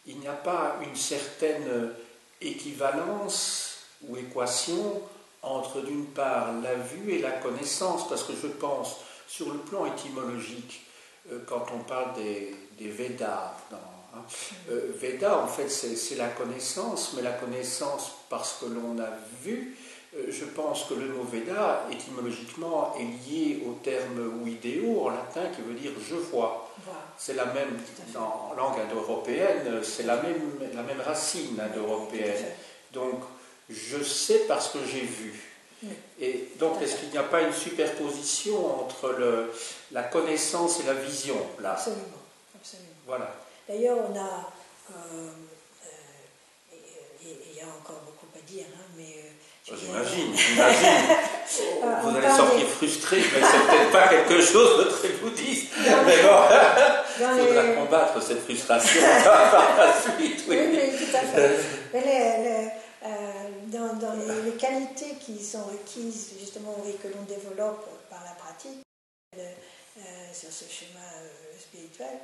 il n'y a pas une certaine équivalence ou équation entre d'une part la vue et la connaissance, parce que je pense, sur le plan étymologique, quand on parle des Védas, Véda en fait c'est la connaissance, mais la connaissance parce que l'on a vu. Je pense que le mot Veda, étymologiquement, est lié au terme vidéo en latin qui veut dire je vois. Voilà. C'est la même, en langue indo-européenne, c'est la même racine indo-européenne. Donc, je sais parce que j'ai vu. Et donc, est-ce qu'il n'y a pas une superposition entre la connaissance et la vision là? Absolument, absolument. Voilà. D'ailleurs, on a. Il y a encore beaucoup à dire, hein, mais. J'imagine. Vous allez sortir frustré, mais c'est peut-être pas quelque chose de très bouddhiste. Mais bon, il faudra combattre cette frustration par la suite. Oui, tout à fait. Mais dans les qualités qui sont requises, justement, et que l'on développe par la pratique, sur ce chemin spirituel,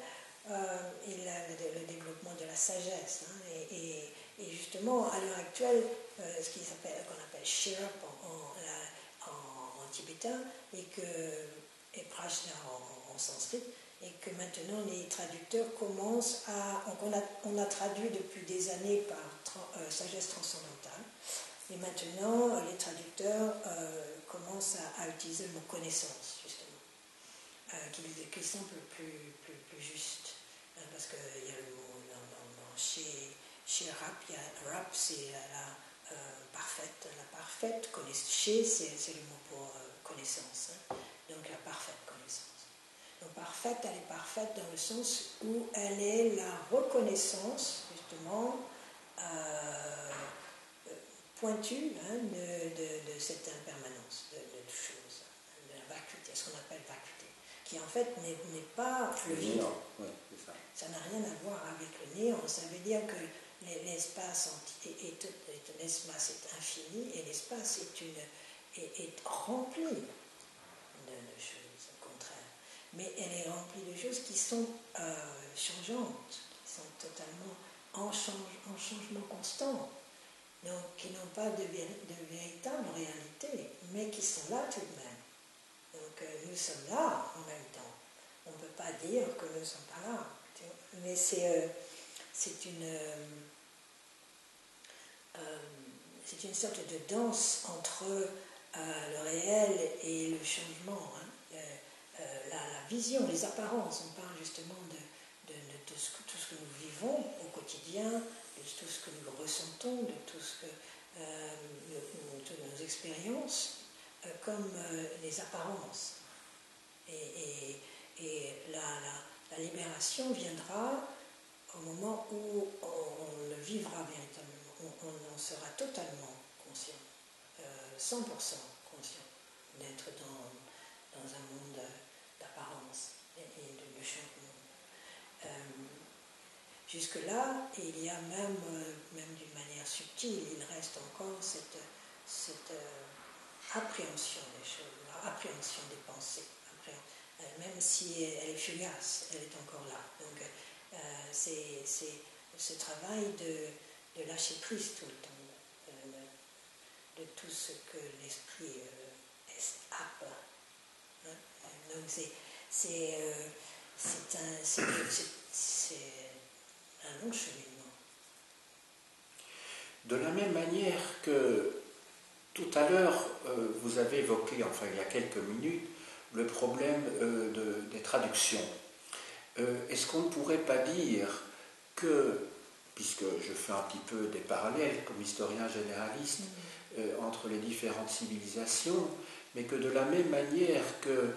il a le développement de la sagesse. Hein, et justement, à l'heure actuelle, ce qu'on appelle Shirap en tibétain et Prajna en sanskrit, et que maintenant les traducteurs commencent à... On a traduit depuis des années par sagesse transcendantale, et maintenant les traducteurs commencent à utiliser le mot connaissance, justement, qui semble plus juste, hein, parce qu'il y a le mot chez Rap, c'est la parfaite. La parfaite chez, c'est le mot pour connaissance. Hein. Donc la parfaite connaissance. Donc parfaite, elle est parfaite dans le sens où elle est la reconnaissance, justement, pointue, hein, de cette impermanence de choses, de la vacuité, ce qu'on appelle vacuité, qui en fait n'est pas fluide. Ça n'a rien à voir avec le néant. Ça veut dire que l'espace est infini et l'espace est rempli de choses, au contraire. Mais elle est remplie de choses qui sont changeantes, qui sont totalement en changement constant, donc qui n'ont pas de véritable réalité, mais qui sont là tout de même. Donc nous sommes là en même temps. On ne peut pas dire que nous ne sommes pas là. Mais c'est une sorte de danse entre le réel et le changement. Hein. La vision, les apparences, on parle justement de tout ce que nous vivons au quotidien, de tout ce que nous ressentons, de tout ce que toutes nos expériences, comme les apparences. Et la libération viendra au moment où on le vivra véritablement, on sera totalement conscient, 100% conscient d'être dans un monde d'apparence et de changement. Jusque-là, il y a même d'une manière subtile, il reste encore cette appréhension des choses, appréhension des pensées. Même si elle est fugace, elle est encore là. Donc c'est ce travail de lâcher prise tout le temps, de tout ce que l'esprit happe. Hein? Donc c'est un long cheminement. De la même manière que tout à l'heure, vous avez évoqué, enfin il y a quelques minutes, le problème des traductions. Est-ce qu'on ne pourrait pas dire que, puisque je fais un petit peu des parallèles comme historien généraliste entre les différentes civilisations, mais que de la même manière que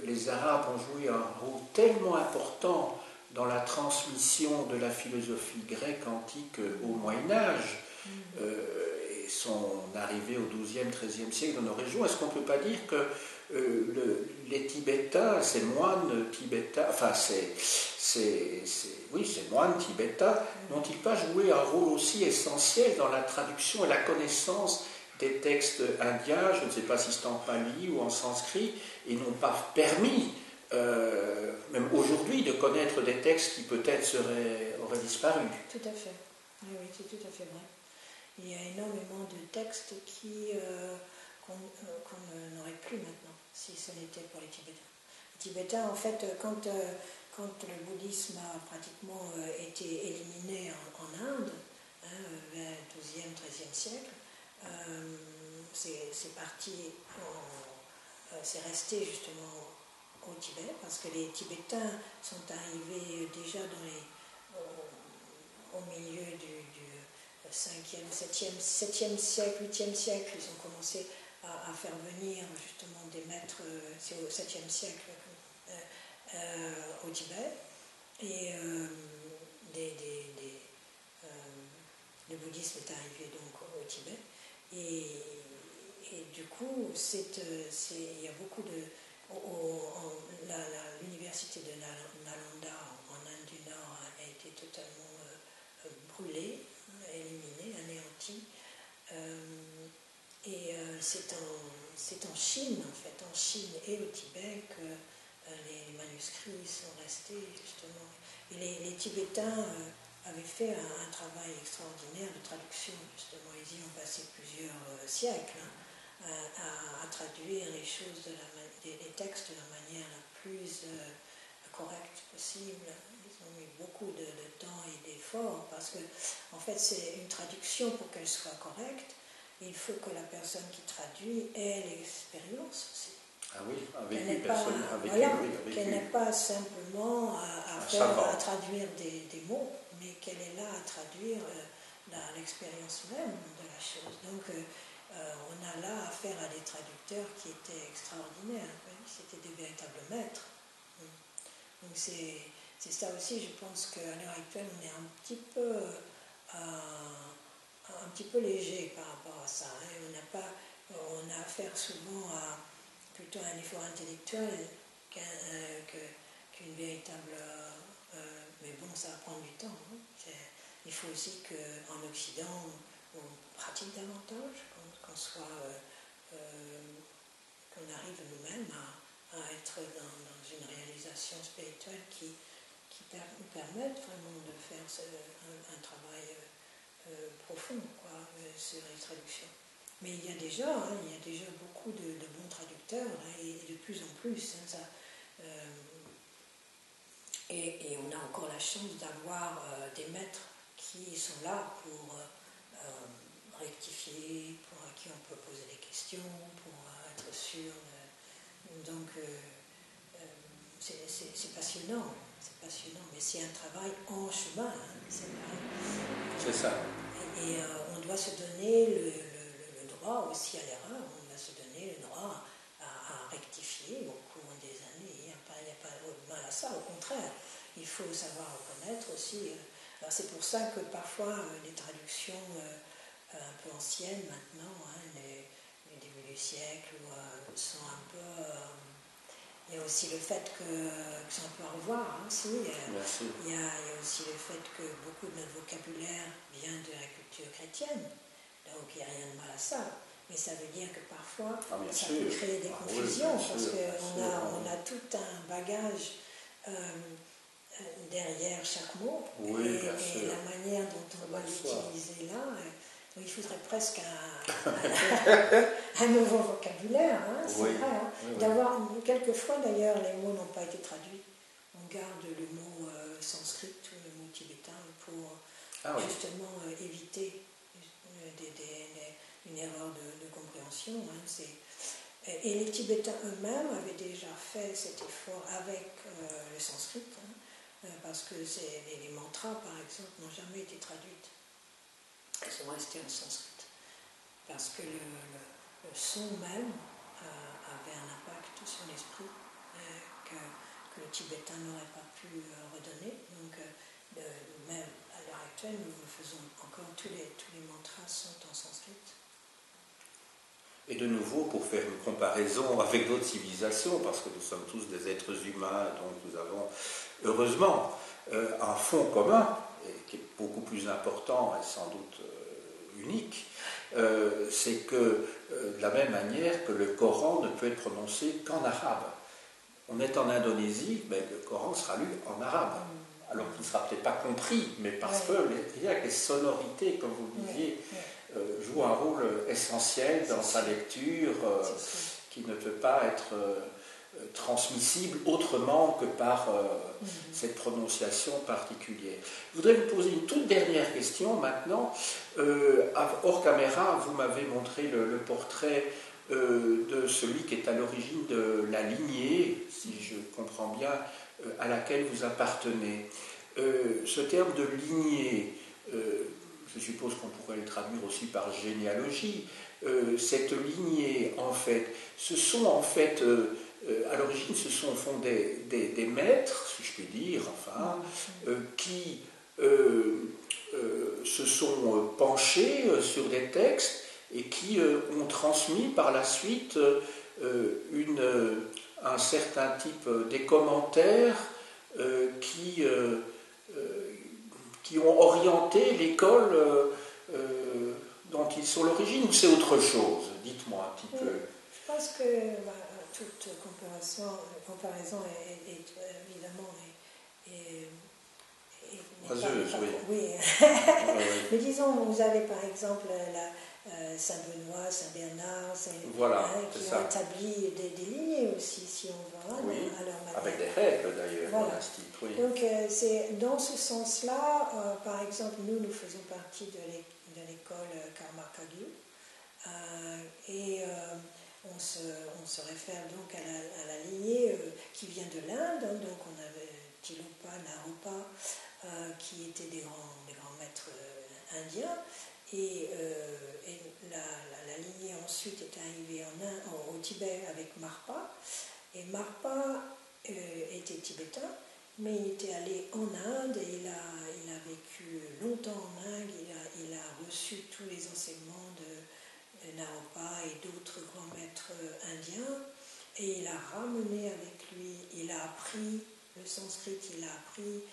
les Arabes ont joué un rôle tellement important dans la transmission de la philosophie grecque antique au Moyen-Âge, et sont arrivés au XIIe, XIIIe siècle dans nos régions, est-ce qu'on ne peut pas dire que les Tibétains, ces moines tibétains, enfin oui, ces moines tibétains, n'ont-ils pas joué un rôle aussi essentiel dans la traduction et la connaissance des textes indiens, je ne sais pas si c'est en pali ou en sanskrit, et n'ont pas permis, même aujourd'hui, de connaître des textes qui peut-être auraient disparu. Tout à fait. Oui, oui, c'est tout à fait vrai. Il y a énormément de textes qu'on n'aurait plus maintenant, si ce n'était pour les Tibétains. Les Tibétains, en fait, quand le bouddhisme a pratiquement été éliminé en Inde, vers le XIIe, XIIIe siècle, c'est parti, c'est resté justement au Tibet, parce que les Tibétains sont arrivés déjà au milieu du 5e, 7e siècle, 8e siècle. Ils ont commencé à faire venir justement des maîtres, c'est au 7e siècle, au Tibet, et le bouddhisme est arrivé donc au Tibet, et du coup il y a beaucoup de l'université de Nalanda en Inde du Nord a été totalement brûlée, éliminée, anéantie, et c'est en Chine, en fait, en Chine et au Tibet que les manuscrits sont restés, justement. Et les Tibétains avaient fait un travail extraordinaire de traduction, justement. Ils y ont passé plusieurs siècles à traduire les choses, les textes de la manière la plus correcte possible. Ils ont mis beaucoup de temps et d'efforts, parce que, en fait, c'est une traduction pour qu'elle soit correcte. Il faut que la personne qui traduit ait l'expérience aussi. Ah oui, avec qu'elle une personne, qu'elle n'ait pas simplement à traduire des mots, mais qu'elle est là à traduire l'expérience même de la chose. Donc on a là affaire à des traducteurs qui étaient extraordinaires. C'était des véritables maîtres. Donc c'est ça aussi, je pense qu'à l'heure actuelle, on est un petit peu léger par rapport à ça. On a affaire souvent à plutôt un effort intellectuel qu'une véritable... mais bon, ça va prendre du temps. Hein. Il faut aussi qu'en Occident, on pratique davantage, qu'on arrive nous-mêmes à être dans une réalisation spirituelle qui nous permette vraiment de faire un travail profond sur les traductions. Mais il y a déjà beaucoup de bons traducteurs, là, et de plus en plus. Et on a encore la chance d'avoir des maîtres qui sont là pour rectifier, pour à qui on peut poser des questions, pour être sûr. Donc c'est passionnant, mais c'est un travail en chemin. C'est ça. Et on doit se donner le droit aussi à l'erreur, on doit se donner le droit à rectifier au cours des années. Il n'y a pas de mal à ça, au contraire. Il faut savoir reconnaître aussi. Alors c'est pour ça que parfois les traductions un peu anciennes maintenant, les débuts du siècle, sont un peu... il y a aussi le fait que c'est un peu à revoir aussi. Il y a aussi le fait que beaucoup de notre vocabulaire vient de la culture chrétienne. Donc il n'y a rien de mal à ça. Mais ça veut dire que parfois, ça peut créer des confusions, parce qu'on a tout un bagage derrière chaque mot, et la manière dont on va l'utiliser là, il faudrait presque un nouveau vocabulaire, c'est vrai. D'avoir, quelquefois d'ailleurs, les mots n'ont pas été traduits. On garde le mot sanskrit ou le mot tibétain pour justement éviter une erreur de compréhension. Et les Tibétains eux-mêmes avaient déjà fait cet effort avec le sanskrit, parce que les mantras, par exemple, n'ont jamais été traduites. Elles sont restées en sanskrit. Parce que le son même avait un impact sur l'esprit que le tibétain n'aurait pas pu redonner. Donc, même à l'heure actuelle, nous faisons encore, tous les mantras sont en sanskrit. Et de nouveau, pour faire une comparaison avec d'autres civilisations, parce que nous sommes tous des êtres humains, donc nous avons heureusement un fond commun, et qui est beaucoup plus important et sans doute unique, c'est que de la même manière que le Coran ne peut être prononcé qu'en arabe. On est en Indonésie, mais le Coran sera lu en arabe. Alors qu'il ne sera peut-être pas compris, mais parce que les sonorités, comme vous le disiez, jouent un rôle essentiel dans sa lecture, qui ne peut pas être transmissible autrement que par cette prononciation particulière. Je voudrais vous poser une toute dernière question maintenant. Hors caméra, vous m'avez montré le portrait de celui qui est à l'origine de la lignée, si je comprends bien, à laquelle vous appartenez. Ce terme de lignée, je suppose qu'on pourrait le traduire aussi par généalogie. Cette lignée, en fait, ce sont en fait, à l'origine, ce sont au fond des maîtres, si je puis dire, enfin, qui se sont penchés sur des textes et qui ont transmis par la suite un certain type des commentaires qui ont orienté l'école dont ils sont l'origine, ou c'est autre chose? Dites-moi un petit peu. Je pense que toute comparaison est évidemment oiseuse, oui. Oui. Mais disons, vous avez par exemple Saint-Benoît, Saint-Bernard, voilà, qui ont établi des lignées aussi, si on veut. Oui, à leur manière. avec des règles d'ailleurs, voilà. monastiques. Oui. Donc, c'est dans ce sens-là, par exemple, nous faisons partie de l'école Karma Kagyu, et on se réfère donc à la lignée qui vient de l'Inde. Donc, on avait Tilopa, Naropa, qui étaient des grands maîtres indiens. Et la lignée ensuite est arrivée au Tibet avec Marpa. Et Marpa était tibétain, mais il était allé en Inde et il a vécu longtemps en Inde. Il a reçu tous les enseignements de Naropa et d'autres grands maîtres indiens. Et il a ramené avec lui, il a appris le sanskrit, il a appris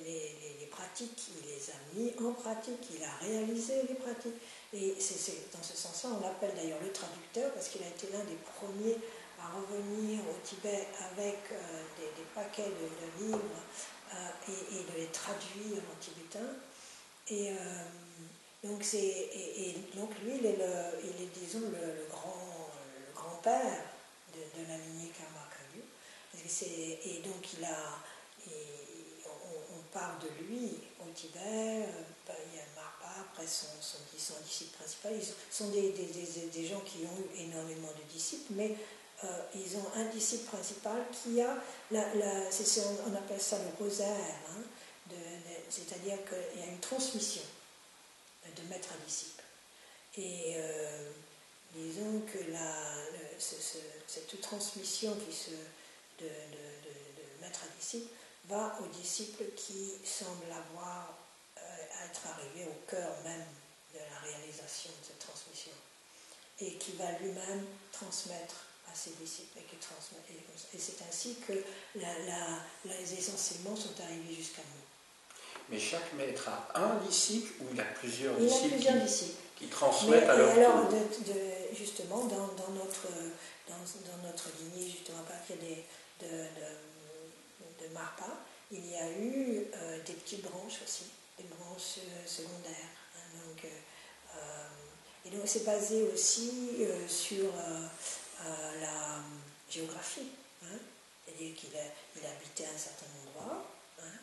les pratiques, il les a mis en pratique, il a réalisé les pratiques. Et c'est dans ce sens-là, on l'appelle d'ailleurs le traducteur, parce qu'il a été l'un des premiers à revenir au Tibet avec des paquets de livres et de les traduire en tibétain. Et donc lui, il est disons, le grand-père de la lignée Karma Kagyu. Et donc on parle de lui au Tibet. Il y a Marpa, après son disciple principal. Ils sont des gens qui ont eu énormément de disciples, mais ils ont un disciple principal qui a, on appelle ça le rosaire, hein, c'est-à-dire qu'il y a une transmission de maître à disciple. Et disons que cette transmission de maître à disciple va au disciple qui semble être arrivé au cœur même de la réalisation de cette transmission, et qui va lui-même transmettre à ses disciples et c'est ainsi que les enseignements sont arrivés jusqu'à nous. Mais chaque maître a un disciple ou il a plusieurs disciples? Il a plusieurs disciples qui transmettent à leur tour. Alors, justement, dans notre lignée, justement, à partir de Marpa, il y a eu des petites branches aussi, des branches secondaires. Hein, et donc, c'est basé aussi sur la géographie. Hein, c'est-à-dire qu'il habitait à un certain endroit. Hein,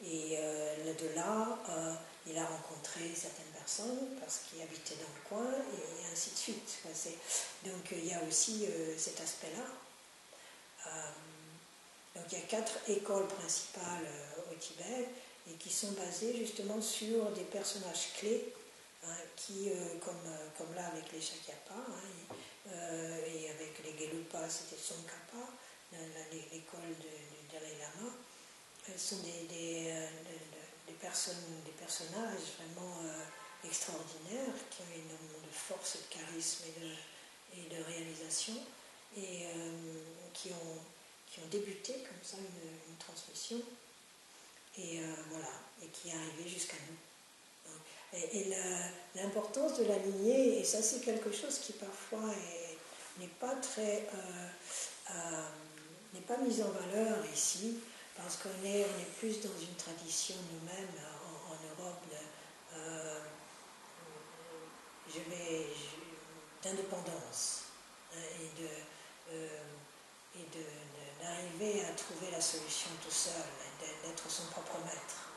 et de là, il a rencontré certaines personnes parce qu'il habitait dans le coin et ainsi de suite. Donc il y a aussi cet aspect-là. Donc il y a 4 écoles principales au Tibet et qui sont basées justement sur des personnages clés, hein, qui, comme là avec les Shakyapa, et avec les Gelupa, c'était Tsongkhapa, l'école du Dalai Lama, sont des personnages vraiment extraordinaires, qui ont énormément de force, de charisme et de réalisation, et qui ont débuté comme ça une transmission, et voilà, et qui est arrivée jusqu'à nous. Et l'importance de la lignée, et ça c'est quelque chose qui parfois n'est pas n'est pas mis en valeur ici, parce qu'on est plus dans une tradition nous-mêmes en Europe d'indépendance, et d'arriver à trouver la solution tout seul, d'être son propre maître.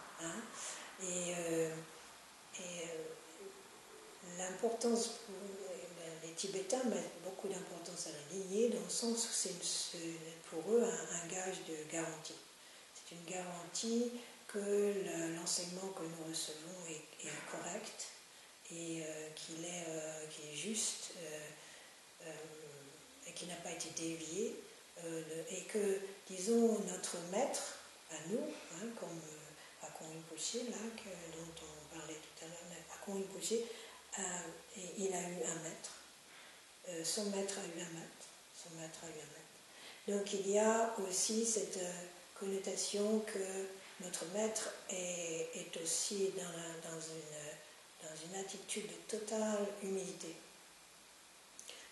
L'importance, les Tibétains mettent beaucoup d'importance à la lignée, dans le sens où c'est pour eux un gage de garantie. C'est une garantie que l'enseignement que nous recevons est correct, et qu'il est juste, et qu'il n'a pas été dévié, et que, disons, notre maître à nous, comme Akon Rinpoché, dont on parlait tout à l'heure, Akon Rinpoché, il a eu un maître, son maître a eu un maître, Donc il y a aussi cette connotation que notre maître est aussi dans une attitude de totale humilité.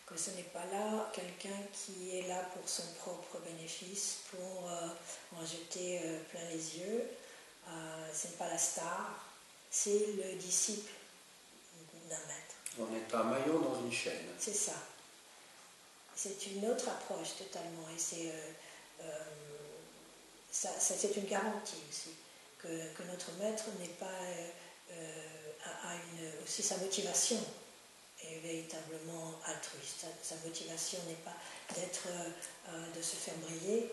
Que ce n'est pas là quelqu'un qui est là pour son propre bénéfice, pour en jeter plein les yeux. Ce n'est pas la star, c'est le disciple d'un maître. On est un maillon dans une chaîne. C'est ça. C'est une autre approche totalement, et c'est une garantie aussi, que notre maître n'est pas a aussi sa motivation est véritablement altruiste. Sa motivation n'est pas de se faire briller,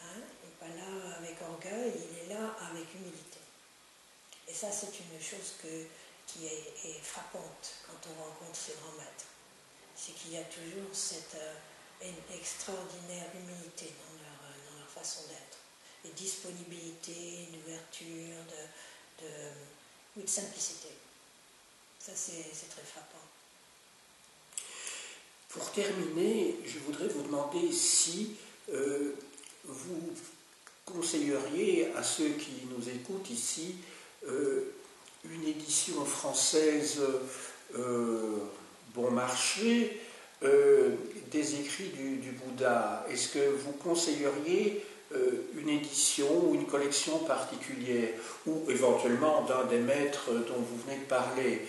il n'est pas là avec orgueil, il est là avec humilité. Et ça, c'est une chose qui est frappante quand on rencontre ces grands maîtres. C'est qu'il y a toujours cette extraordinaire humilité dans leur façon d'être. Et disponibilité, une ouverture, de simplicité. Ça, c'est très frappant. Pour terminer, je voudrais vous demander si vous conseilleriez à ceux qui nous écoutent ici une édition française bon marché des écrits du Bouddha. Est-ce que vous conseilleriez une édition ou une collection particulière, ou éventuellement d'un des maîtres dont vous venez de parler,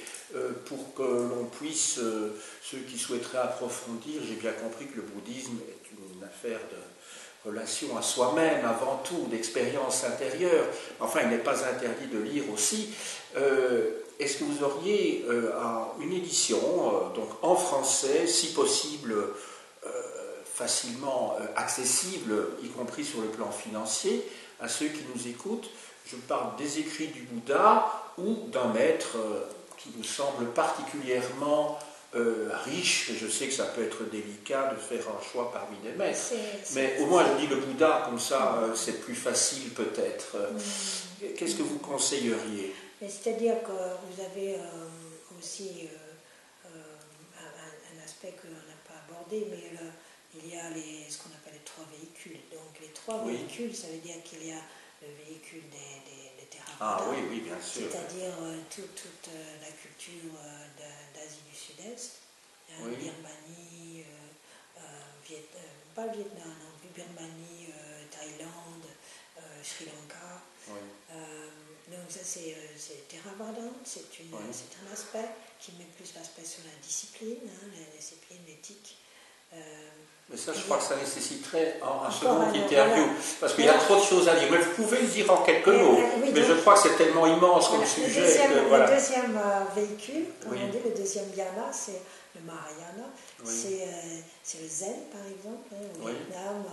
pour que l'on puisse, ceux qui souhaiteraient approfondir, j'ai bien compris que le bouddhisme est une affaire de relation à soi-même avant tout, d'expérience intérieure, enfin il n'est pas interdit de lire aussi. Est-ce que vous auriez une édition, donc en français, si possible facilement accessible, y compris sur le plan financier, à ceux qui nous écoutent? Je parle des écrits du Bouddha ou d'un maître qui vous semble particulièrement riche. Je sais que ça peut être délicat de faire un choix parmi des maîtres, mais au moins je dis le Bouddha, comme ça c'est plus facile peut-être. Qu'est-ce que vous conseilleriez? C'est-à-dire que vous avez aussi un aspect que l'on n'a pas abordé, mais il y a ce qu'on appelle les 3 véhicules. Donc les 3 véhicules, ça veut dire qu'il y a le véhicule des Theravada, oui, bien sûr. C'est-à-dire toute la culture d'Asie du Sud-Est, Birmanie, pas le Vietnam, non, Birmanie, Thaïlande, Sri Lanka. Donc ça c'est Theravada, c'est un aspect qui met plus l'aspect sur la discipline, la discipline éthique. Mais ça, je crois que ça nécessiterait un second interview, parce qu'il y a trop de choses à dire. Mais vous pouvez le dire en quelques mots, mais je crois que c'est tellement immense comme sujet. Le deuxième véhicule, comme on dit, le deuxième dhyana, c'est le Mahayana. C'est le Zen, par exemple, au Vietnam,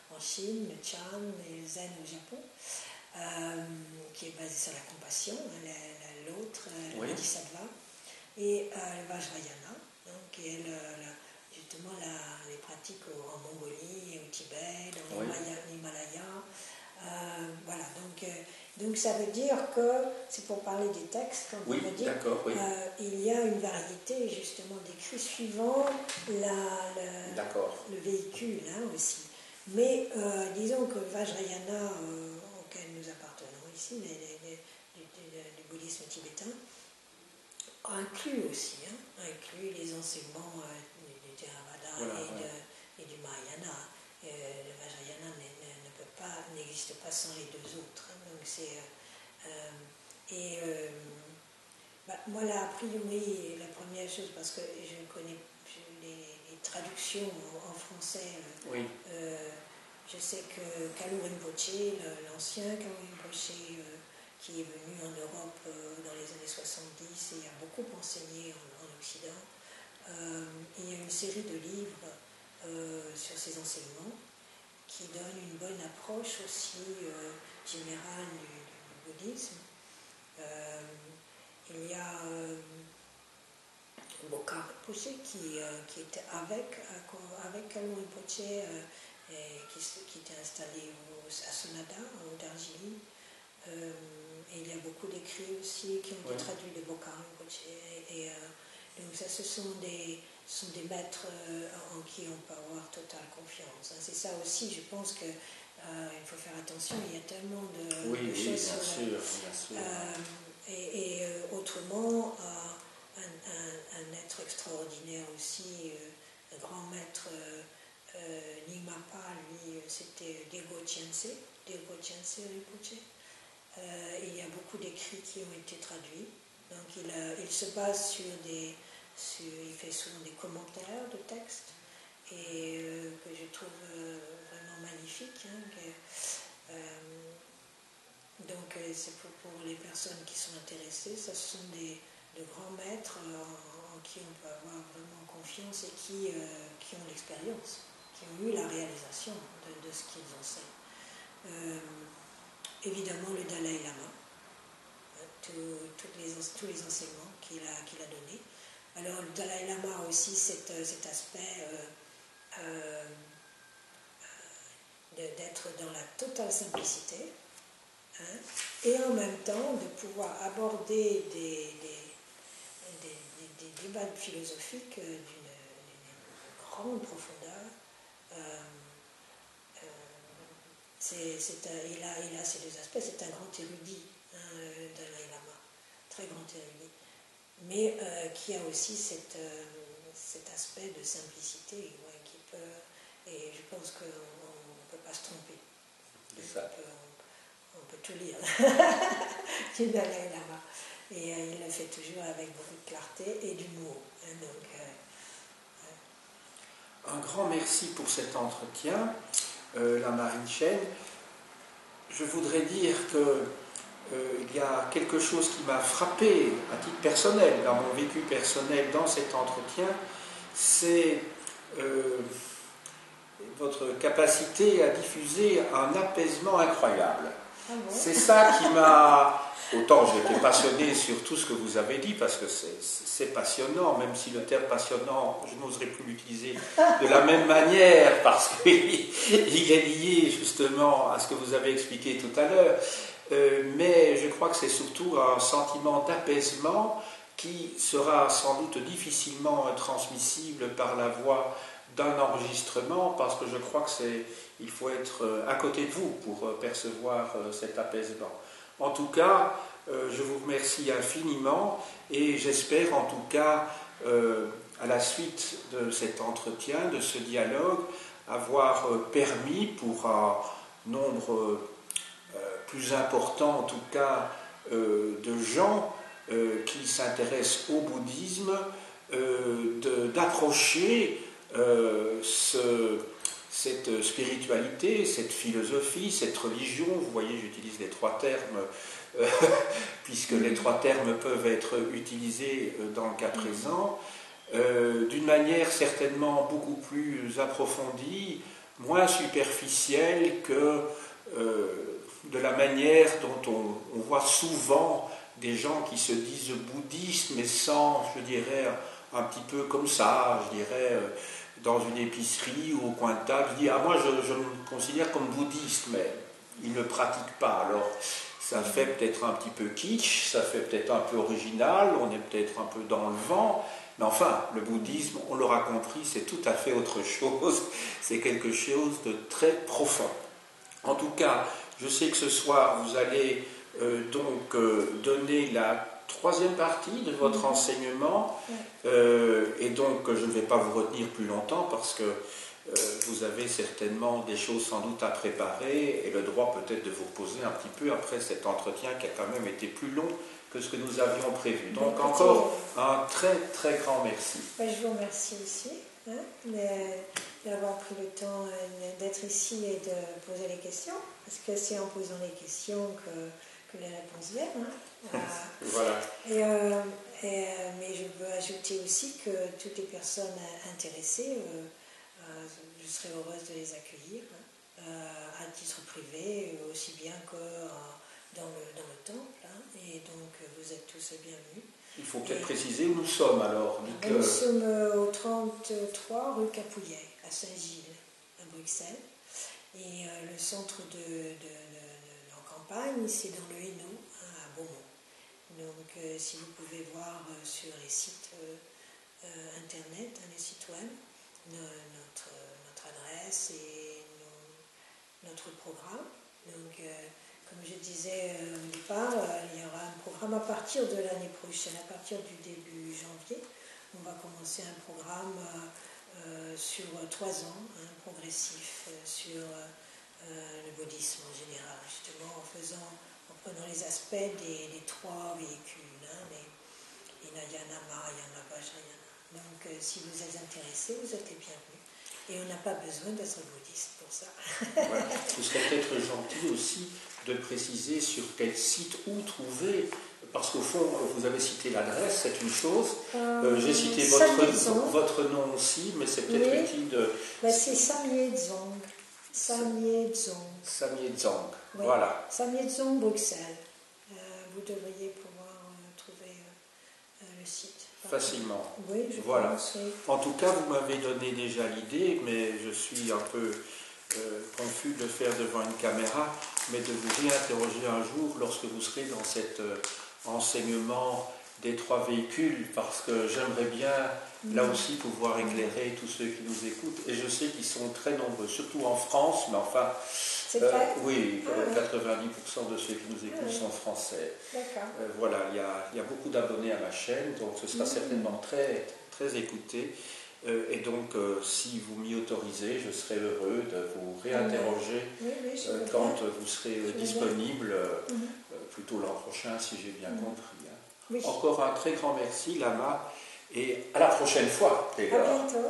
en Chine, le Chan et le Zen au Japon, qui est basé sur la compassion, l'autre, le Bodhisattva. et le Vajrayana, donc, qui est justement les pratiques en Mongolie, au Tibet, dans l'Himalaya. Voilà, donc ça veut dire que, c'est pour parler des textes, quand on me dit, il y a une variété justement d'écrits suivant le véhicule aussi. Mais disons que le Vajrayana auquel nous appartenons ici, du bouddhisme tibétain, inclut aussi, inclut les enseignements du Theravada et du Mahayana. Le Vajrayana n'existe pas sans les deux autres. Donc moi, là, a priori, la première chose, parce que je connais les traductions en français, je sais que Kalu Rinpoche, l'ancien Kalu Rinpoche, qui est venu en Europe dans les années 70 et a beaucoup enseigné en Occident, il y a une série de livres sur ces enseignements qui donnent une bonne approche aussi générale du bouddhisme. Il y a Bokar Rinpoche qui était avec Kalu Rinpoche qui était installé à Sonada, au Darjeeling. Et il y a beaucoup d'écrits aussi qui ont été traduits de Bokar Rinpoche. Donc ça, ce sont des maîtres en qui on peut avoir totale confiance. C'est ça aussi, je pense qu'il faut faire attention, il y a tellement de choses sur et autrement, un être extraordinaire aussi, un grand maître Nyingma, lui, c'était Dilgo Khyentse Rinpoche. Il y a beaucoup d'écrits qui ont été traduits. Donc il se base il fait souvent des commentaires de textes et que je trouve vraiment magnifiques. Donc c'est pour les personnes qui sont intéressées, ce sont de grands maîtres en qui on peut avoir vraiment confiance et qui ont l'expérience, qui ont eu la réalisation de ce qu'ils enseignent. Évidemment le Dalai Lama, tous les enseignements qu'il a donnés. Alors le Dalai Lama a aussi cet aspect d'être dans la totale simplicité, et en même temps de pouvoir aborder des débats philosophiques d'une grande profondeur. Il a ces deux aspects, c'est un grand érudit, Dalai Lama, très grand érudit, mais qui a aussi cet aspect de simplicité qui peut, et je pense qu'on ne peut pas se tromper. On peut tout lire du Dalai Lama, et il le fait toujours avec beaucoup de clarté et d'humour. Un grand merci pour cet entretien, Lama Rinchen. Je voudrais dire qu'il y a quelque chose qui m'a frappé à titre personnel, dans mon vécu personnel, dans cet entretien, c'est votre capacité à diffuser un apaisement incroyable. Ah bon? C'est ça qui m'a... Autant j'étais passionné sur tout ce que vous avez dit, parce que c'est passionnant, même si le terme passionnant, je n'oserais plus l'utiliser de la même manière, parce qu'il est lié justement à ce que vous avez expliqué tout à l'heure. Mais je crois que c'est surtout un sentiment d'apaisement qui sera sans doute difficilement transmissible par la voie d'un enregistrement, parce que je crois qu'il faut être à côté de vous pour percevoir cet apaisement. En tout cas, je vous remercie infiniment et j'espère en tout cas, à la suite de cet entretien, de ce dialogue, avoir permis pour un nombre plus important en tout cas de gens qui s'intéressent au bouddhisme, d'approcher cette spiritualité, cette philosophie, cette religion. Vous voyez, j'utilise les trois termes, puisque les trois termes peuvent être utilisés dans le cas présent, d'une manière certainement beaucoup plus approfondie, moins superficielle que de la manière dont on voit souvent des gens qui se disent bouddhistes, mais sans, je dirais, un petit peu comme ça, je dirais, dans une épicerie ou au coin de table, je dis, ah moi je me considère comme bouddhiste, mais ils ne pratiquent pas. Alors ça fait peut-être un petit peu kitsch, ça fait peut-être un peu original, on est peut-être un peu dans le vent, mais enfin, le bouddhisme, on l'aura compris, c'est tout à fait autre chose, c'est quelque chose de très profond. En tout cas, je sais que ce soir, vous allez donner la troisième partie de votre enseignement, et donc je ne vais pas vous retenir plus longtemps parce que vous avez certainement des choses sans doute à préparer et le droit peut-être de vous reposer un petit peu après cet entretien qui a quand même été plus long que ce que nous avions prévu. Donc encore un très très grand merci. Je vous remercie aussi d'avoir pris le temps d'être ici et de poser les questions, parce que c'est en posant les questions que les réponses viennent. Voilà. Mais je veux ajouter aussi que toutes les personnes intéressées, je serai heureuse de les accueillir à titre privé, aussi bien que dans le temple. Et donc vous êtes tous les bienvenus. Il faut peut-être préciser où nous sommes alors. Nous sommes au 33 rue Capouillet, à Saint-Gilles, à Bruxelles. Et le centre en campagne, c'est dans le Hainaut, à Beaumont. Donc si vous pouvez voir sur les sites internet, les sites web, notre adresse et notre programme. Donc comme je disais au départ, il y aura un programme à partir de l'année prochaine, à partir du début janvier. On va commencer un programme sur 3 ans, progressif, sur le bouddhisme en général, justement en prenant les aspects des 3 véhicules, les Nayanama, Yana Vajrayana. Donc si vous êtes intéressés, vous êtes les bienvenus. Et on n'a pas besoin d'être bouddhiste pour ça. Voilà. Vous serez peut-être gentil aussi de préciser sur quel site où trouver, parce qu'au fond, vous avez cité l'adresse, c'est une chose. J'ai cité votre nom aussi, mais c'est peut-être utile de... c'est Samyedzong. Samyedzong, oui. Voilà. Samyedzong, Bruxelles. Vous devriez pouvoir trouver le site. Facilement. Oui, je voilà. pense, oui. En tout cas, vous m'avez donné déjà l'idée, mais je suis un peu confus de le faire devant une caméra, mais de vous réinterroger un jour lorsque vous serez dans cet enseignement des 3 véhicules, parce que j'aimerais bien, là aussi, pouvoir éclairer tous ceux qui nous écoutent, et je sais qu'ils sont très nombreux, surtout en France, mais enfin... C'est vrai oui, 90% de ceux qui nous écoutent sont français. D'accord. Voilà, il y a beaucoup d'abonnés à ma chaîne, donc ce sera certainement très, très écouté. Et donc, si vous m'y autorisez, je serai heureux de vous réinterroger quand vous serez disponible, plutôt l'an prochain, si j'ai bien compris. Oui. Encore un très grand merci, Lama, et à la prochaine fois. À bientôt.